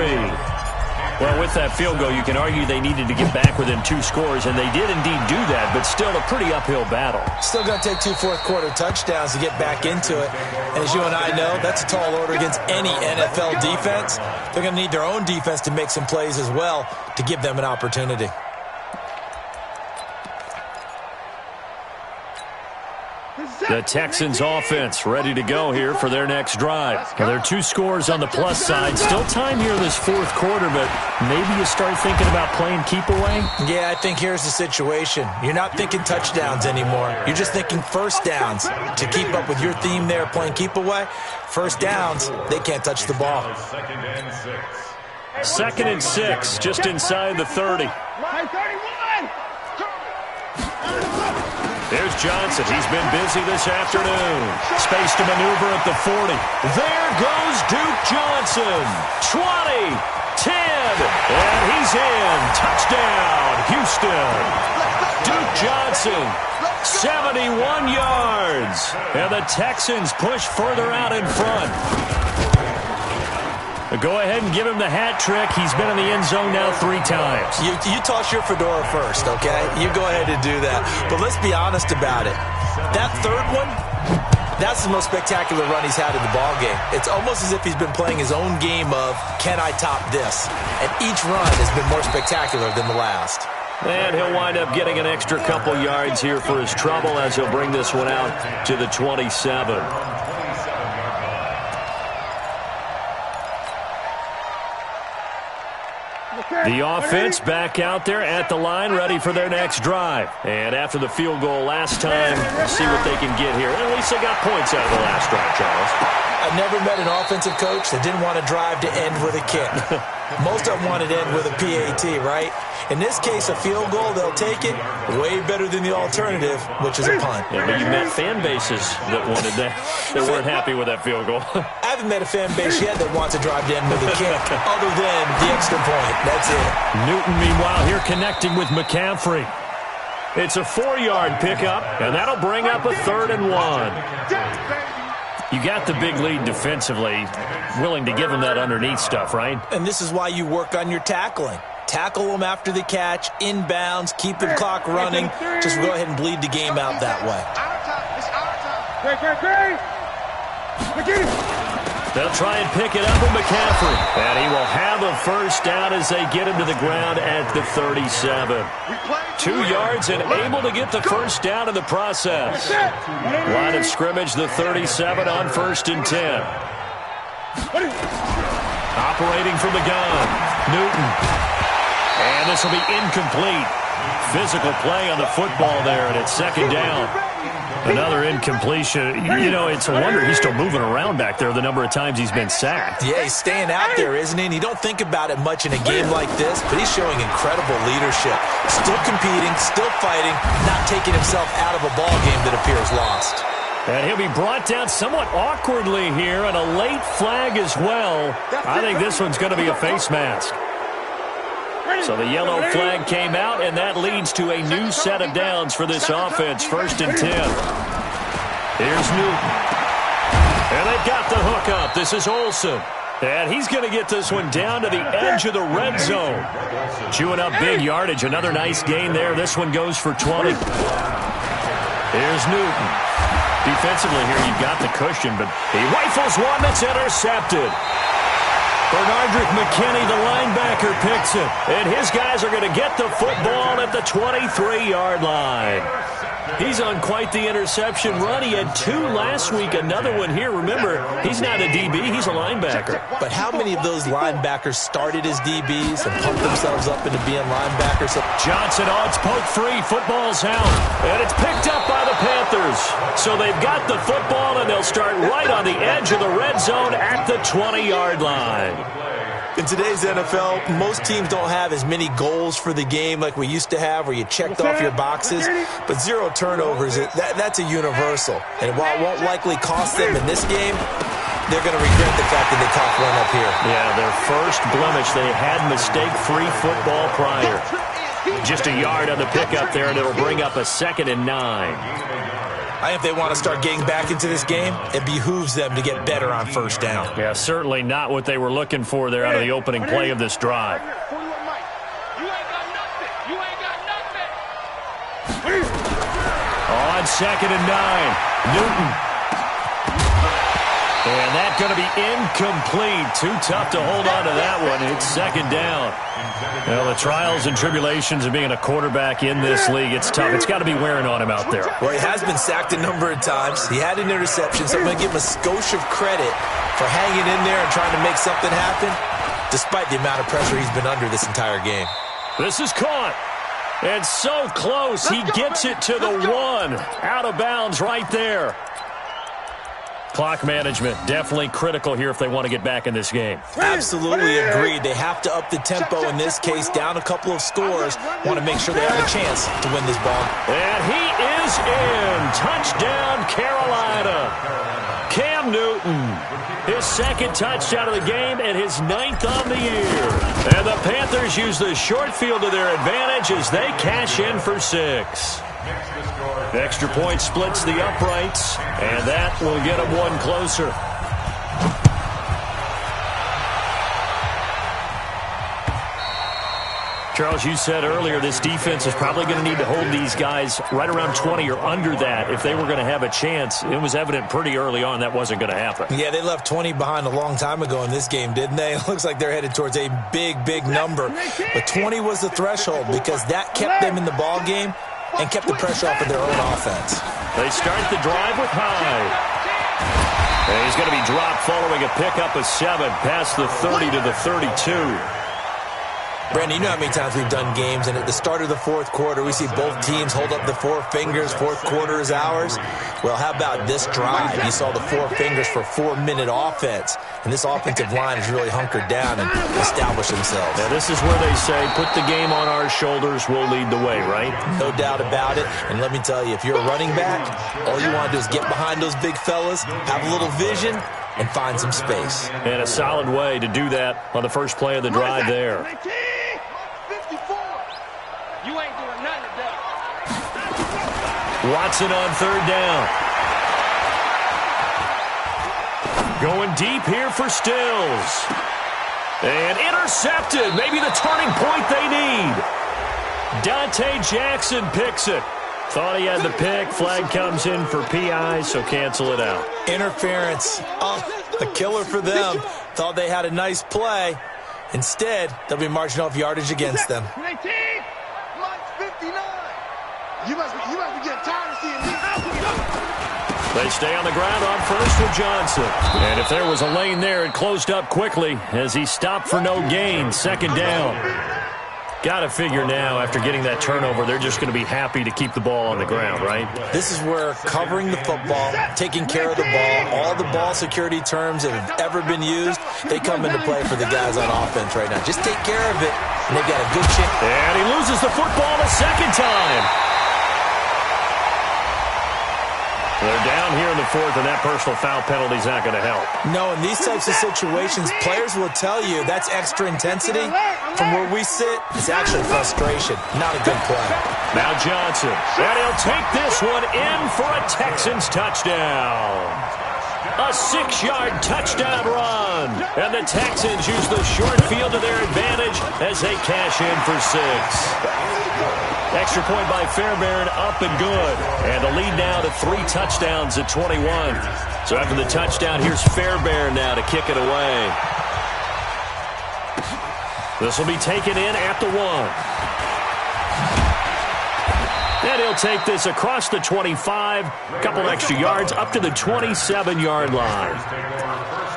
Speaker 1: Well, with that field goal, you can argue they needed to get back within 2 scores, and they did indeed do that, but still a pretty uphill battle.
Speaker 2: Still going to take 2 fourth-quarter touchdowns to get back into it. And as you and I know, that's a tall order against any NFL defense. They're going to need their own defense to make some plays as well to give them an opportunity.
Speaker 1: The Texans offense ready to go here for their next drive. Now, there are 2 scores on the plus side. Still time here in this 4th quarter, but maybe you start thinking about playing keep away?
Speaker 2: Yeah, I think here's the situation. You're not thinking touchdowns anymore. You're just thinking first downs. To keep up with your theme there, playing keep away, first downs, they can't touch the ball.
Speaker 1: 2nd and 6, just inside the 30. There's Johnson. He's been busy this afternoon. Space to maneuver at the 40. There goes Duke Johnson. 20, 10, and he's in. Touchdown, Houston. Duke Johnson, 71 yards. And the Texans push further out in front. Go ahead and give him the hat trick. He's been in the end zone now 3 times.
Speaker 2: You toss your fedora first, okay? You go ahead and do that. But let's be honest about it. That 3rd one, that's the most spectacular run he's had in the ballgame. It's almost as if he's been playing his own game of, can I top this? And each run has been more spectacular than the last.
Speaker 1: And he'll wind up getting an extra couple yards here for his trouble as he'll bring this one out to the 27. The offense back out there at the line, ready for their next drive. And after the field goal last time, see what they can get here. At least they got points out of the last drive, Charles.
Speaker 2: I've never met an offensive coach that didn't want to drive to end with a kick. Most of them want to end with a PAT, right? In this case, a field goal, they'll take it. Way better than the alternative, which is a punt.
Speaker 1: Yeah, but you met fan bases that wanted that, that weren't happy with that field goal.
Speaker 2: I haven't met a fan base yet that wants to drive to end with a kick, other than the extra point. That's it.
Speaker 1: Newton, meanwhile, here connecting with McCaffrey. It's a 4-yard pickup, and that'll bring up a 3rd and 1. You got the big lead defensively, willing to give them that underneath stuff, right?
Speaker 2: And this is why you work on your tackling. Tackle them after the catch, inbounds, keep the clock running. Just go ahead and bleed the game out that way.
Speaker 1: They'll try and pick it up with McCaffrey. And he will have a first down as they get him to the ground at the 37. 2 yards and able to get the first down in the process. Line of scrimmage, the 37 on 1st and 10. Operating from the gun, Newton. And this will be incomplete. Physical play on the football there, and it's 2nd down. Another incompletion. You know, it's a wonder he's still moving around back there the number of times he's been sacked.
Speaker 2: Yeah, he's staying out there, isn't he? And you don't think about it much in a game like this, but he's showing incredible leadership. Still competing, still fighting, not taking himself out of a ball game that appears lost.
Speaker 1: And he'll be brought down somewhat awkwardly here, and a late flag as well. I think this one's going to be a face mask. So the yellow flag came out, and that leads to a new set of downs for this offense. 1st and 10. Here's Newton. And they've got the hook up. This is Olsen. And he's going to get this one down to the edge of the red zone. Chewing up big yardage. Another nice gain there. This one goes for 20. Here's Newton. Defensively here, you've got the cushion, but he rifles one that's intercepted. Bernardrick McKinney, the linebacker, picks it. And his guys are going to get the football at the 23-yard line. He's on quite the interception run. He had 2 last week, another one here. Remember, he's not a DB, he's a linebacker.
Speaker 2: But how many of those linebackers started as DBs and pumped themselves up into being linebackers?
Speaker 1: Johnson odds poke free. Football's out. And it's picked up by the Panthers. So they've got the football, and they'll start right on the edge of the red zone at the 20-yard line.
Speaker 2: In today's NFL, most teams don't have as many goals for the game like we used to have, where you checked off your boxes. But 0 turnovers, that's a universal. And while it won't likely cost them in this game, they're going to regret the fact that they coughed one up here.
Speaker 1: Yeah, their first blemish. They had mistake-free football prior. Just a yard on the pickup there, and it'll bring up a 2nd and 9.
Speaker 2: I think if they want to start getting back into this game, it behooves them to get better on 1st down.
Speaker 1: Yeah, certainly not what they were looking for there out of the opening play of this drive. On 2nd and 9, Newton. And that's going to be incomplete. Too tough to hold on to that one. It's 2nd down. Well, the trials and tribulations of being a quarterback in this league, it's tough. It's got to be wearing on him out there.
Speaker 2: Well, he has been sacked a number of times. He had an interception, so I'm going to give him a skosh of credit for hanging in there and trying to make something happen, despite the amount of pressure he's been under this entire game.
Speaker 1: This is caught. And so close. He gets it to the 1. Out of bounds right there. Clock management, definitely critical here if they want to get back in this game.
Speaker 2: Absolutely agreed. They have to up the tempo in this case, down a couple of scores. Want to make sure they have a chance to win this ball.
Speaker 1: And he is in. Touchdown, Carolina. Cam Newton, his 2nd touchdown of the game and his 9th on the year. And the Panthers use the short field to their advantage as they cash in for 6. Extra point splits the uprights, and that will get them 1 closer. Charles, you said earlier this defense is probably going to need to hold these guys right around 20 or under that if they were going to have a chance. It was evident pretty early on that wasn't going to happen.
Speaker 2: Yeah, they left 20 behind a long time ago in this game, didn't they? It looks like they're headed towards a big, big number. But 20 was the threshold because that kept them in the ball game and kept the pressure off of their own offense.
Speaker 1: They start the drive with Hyde. And he's going to be dropped following a pickup of 7 past the 30 to the 32.
Speaker 2: Brandon, you know how many times we've done games, and at the start of the 4th quarter, we see both teams hold up the 4 fingers, 4th quarter is ours. Well, how about this drive? You saw the 4 fingers for 4-minute offense, and this offensive line has really hunkered down and established themselves.
Speaker 1: Now, this is where they say, put the game on our shoulders, we'll lead the way, right?
Speaker 2: No doubt about it, and let me tell you, if you're a running back, all you want to do is get behind those big fellas, have a little vision, and find some space.
Speaker 1: And a solid way to do that on the first play of the drive there.
Speaker 3: You ain't doing nothing today.
Speaker 1: Watson on 3rd down. Going deep here for Stills. And intercepted. Maybe the turning point they need. Dante Jackson picks it. Thought he had the pick. Flag comes in for PI, so cancel it out.
Speaker 2: Interference. Oh, a killer for them. Thought they had a nice play. Instead, they'll be marching off yardage against them.
Speaker 3: 19, 59. You must be getting tired of seeing me.
Speaker 1: They stay on the ground on 1st with Johnson. And if there was a lane there, it closed up quickly as he stopped for no gain. 2nd down. Got to figure now, after getting that turnover, they're just going to be happy to keep the ball on the ground, right?
Speaker 2: This is where covering the football, taking care of the ball, all the ball security terms that have ever been used, they come into play for the guys on offense right now. Just take care of it, and they've got a good chance.
Speaker 1: And he loses the football a second time. They're down here in the fourth, and that personal foul penalty is not going to help.
Speaker 2: No, in these types of situations, players will tell you that's extra intensity. From where we sit, it's actually frustration, not a good play.
Speaker 1: Now Johnson, and he'll take this one in for a Texans touchdown. A 6-yard touchdown run. And the Texans use the short field to their advantage as they cash in for 6. Extra point by Fairbairn, up and good. And the lead now to 3 touchdowns at 21. So after the touchdown, here's Fairbairn now to kick it away. This will be taken in at the 1. And he'll take this across the 25, a couple extra yards, up to the 27-yard line.
Speaker 4: First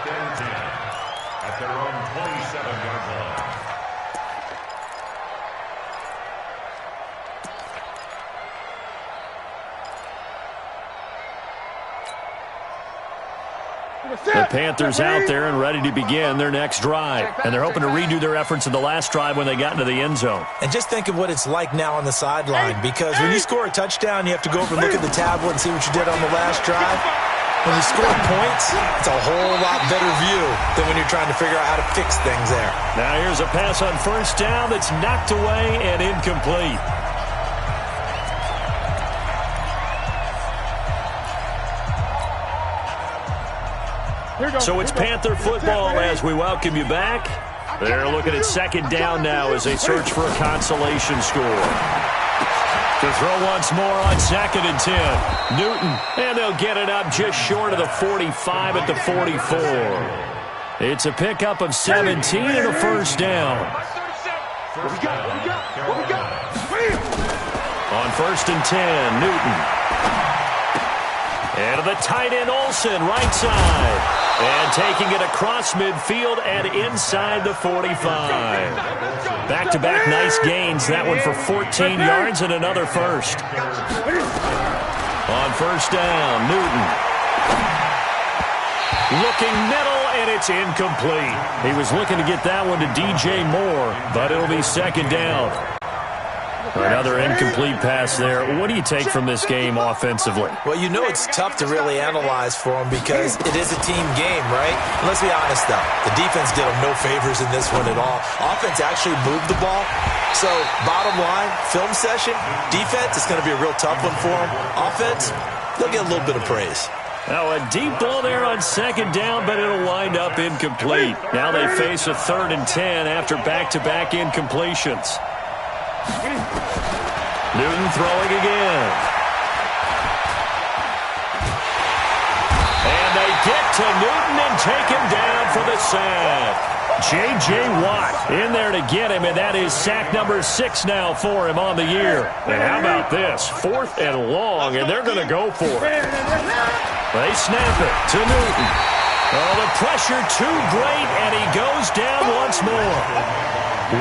Speaker 4: and 10 at their own 27-yard line.
Speaker 1: The Panthers out there and ready to begin their next drive. And they're hoping to redo their efforts in the last drive when they got into the end zone.
Speaker 2: And just think of what it's like now on the sideline, because when you score a touchdown, you have to go over and look at the tablet and see what you did on the last drive. When you score points, it's a whole lot better view than when you're trying to figure out how to fix things there.
Speaker 1: Now here's a pass on first down that's knocked away and incomplete. So it's Panther football as we welcome you back. They're looking at second down now as they search for a consolation score. To throw once more on second and 10. Newton, and they'll get it up just short of the 45 at the 44. It's a pickup of 17 and a first down. On first and 10, Newton. And to the tight end, Olsen, right side. And taking it across midfield and inside the 45. Back-to-back nice gains. That one for 14 yards and another first. On first down, Newton. Looking middle, and it's incomplete. He was looking to get that one to DJ Moore, but it'll be second down. Another incomplete pass there. What do you take from this game offensively?
Speaker 2: Well, you know it's tough to really analyze for them because it is a team game, right? And let's be honest, though. The defense did them no favors in this one at all. Offense actually moved the ball. So, bottom line, film session, defense is going to be a real tough one for them. Offense, they'll get a little bit of praise.
Speaker 1: Now, a deep ball there on second down, but it'll wind up incomplete. Now they face a 3rd and 10 after back-to-back incompletions. Newton throwing again. And they get to Newton and take him down for the sack. J.J. Watt in there to get him, and that is sack number 6 now for him on the year. And how about this? 4th and long, and they're going to go for it. They snap it to Newton. Oh, the pressure too great, and he goes down once more.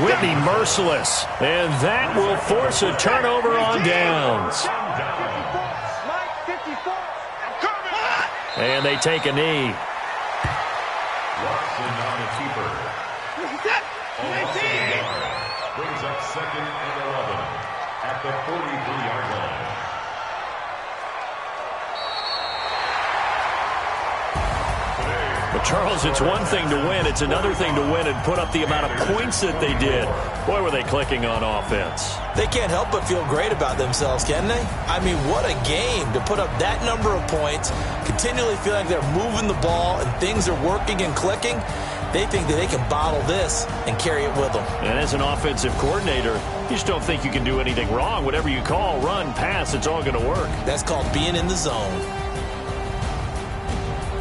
Speaker 1: Whitney merciless, and that will force a turnover on downs. And they take a knee.
Speaker 4: Watson on the keeper. Brings up second and 11 at the 43-yard line.
Speaker 1: But Charles, it's one thing to win. It's another thing to win and put up the amount of points that they did. Boy, were they clicking on offense.
Speaker 2: They can't help but feel great about themselves, can they? I mean, what a game to put up that number of points, continually feel like they're moving the ball and things are working and clicking. They think that they can bottle this and carry it with them. And
Speaker 1: as an offensive coordinator, you just don't think you can do anything wrong. Whatever you call, run, pass, it's all going to work.
Speaker 2: That's called being in the zone.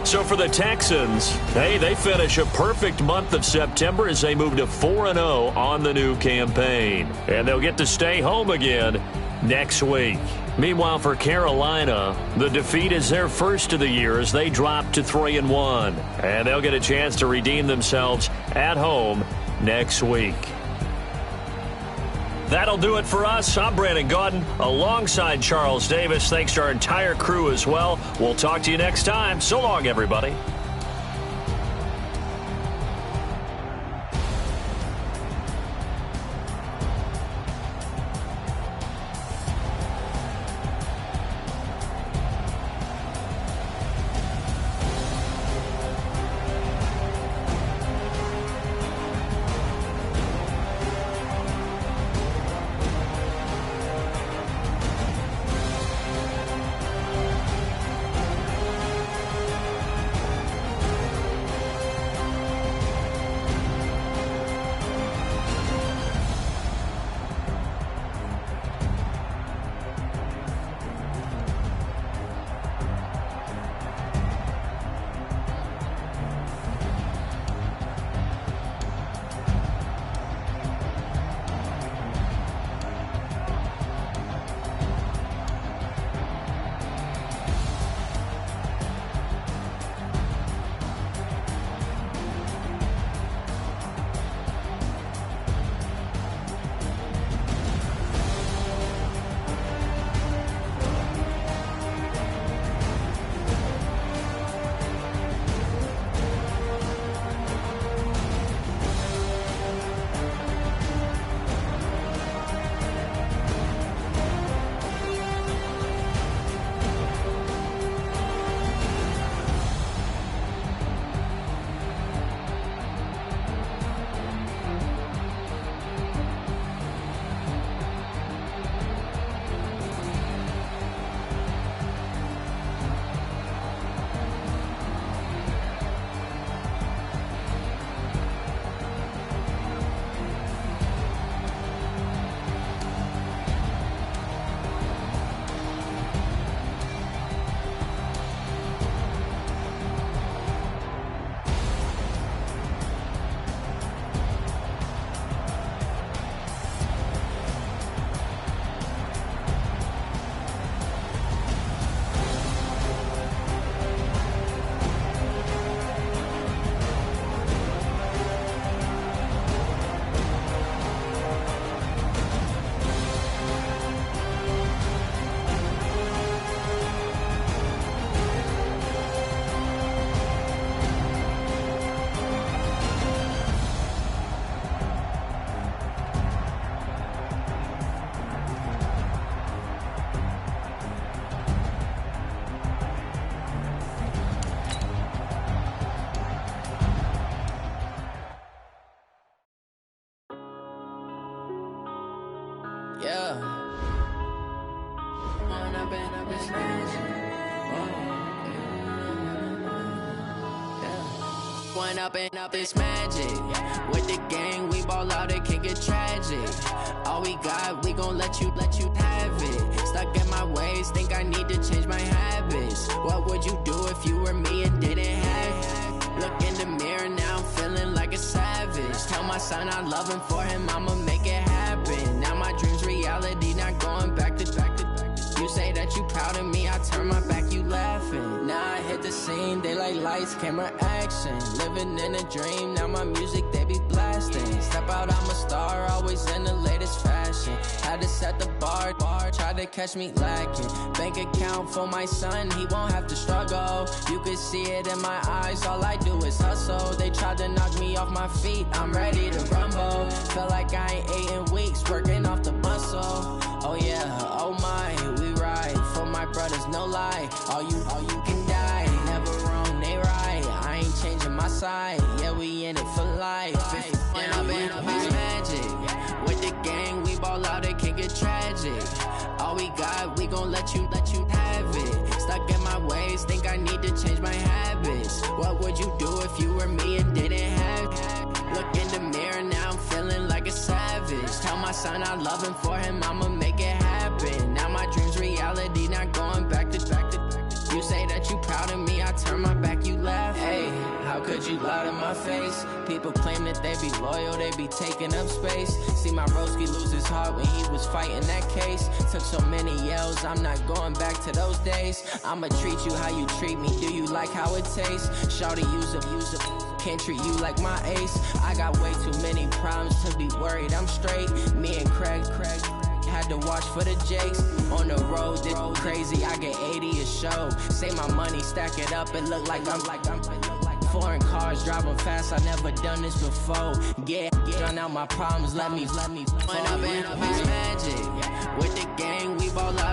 Speaker 1: So for the Texans, hey, they finish a perfect month of September as they move to 4-0 on the new campaign. And they'll get to stay home again next week. Meanwhile, for Carolina, the defeat is their first of the year as they drop to 3-1. And they'll get a chance to redeem themselves at home next week. That'll do it for us. I'm Brandon Gaudin alongside Charles Davis. Thanks to our entire crew as well. We'll talk to you next time. So long, everybody.
Speaker 5: Yeah. One up and up is magic. With the gang, we ball out, it can get tragic. All we got, we gon' let you have it. Stuck in my ways, think I need to change my habits. What would you do if you were me and didn't have it? Look in the mirror, now I'm feeling like a savage. Tell my son I love him, for him I'ma make it happen. Now my dream's reality, not going back to. You say that you proud of me, I turn my back, you laughing. Now I hit the scene, they like lights, camera, action. Living in a dream, now my music, they be blasting. Step out, I'm a star, always in the latest fashion. Had to set the bar, try to catch me lacking. Bank account for my son, he won't have to struggle. You could see it in my eyes, all I do is hustle. They tried to knock me off my feet, I'm ready to rumble. Feel like I ain't ate in weeks, working off the muscle. Oh yeah, oh my, we ride for my brothers, no lie. All you can die, never wrong, they right. I ain't changing my side, yeah, we in it for life. And I've been magic. With the gang, we ball out, it can get tragic. All we got, we gon' let you have it. Stuck in my ways, think I need to change my habits. What would you do if you were me and didn't have it? Look in the mirror, now I'm feeling like a savage. Tell my son I love him, for him I'ma make it happen. Now my dream's reality, not going back to. You say that you proud of me, I turn my back, you laugh. Hey, how could you lie to my face? People claim that they be loyal, they be taking up space. See my broski lose his heart when he was fighting that case. Took so many yells, I'm not going back to those days. I'ma treat you how you treat me, do you like how it tastes? Shawty, use a can't treat you like my ace. I got way too many problems to be worried. I'm straight. Me and Craig had to watch for the Jakes. On the road, this crazy. I get 80 a show. Say my money, stack it up. It look like I'm foreign cars driving fast. I never done this before. Drown out my problems. Let me. When up in this magic with the gang, we ball out.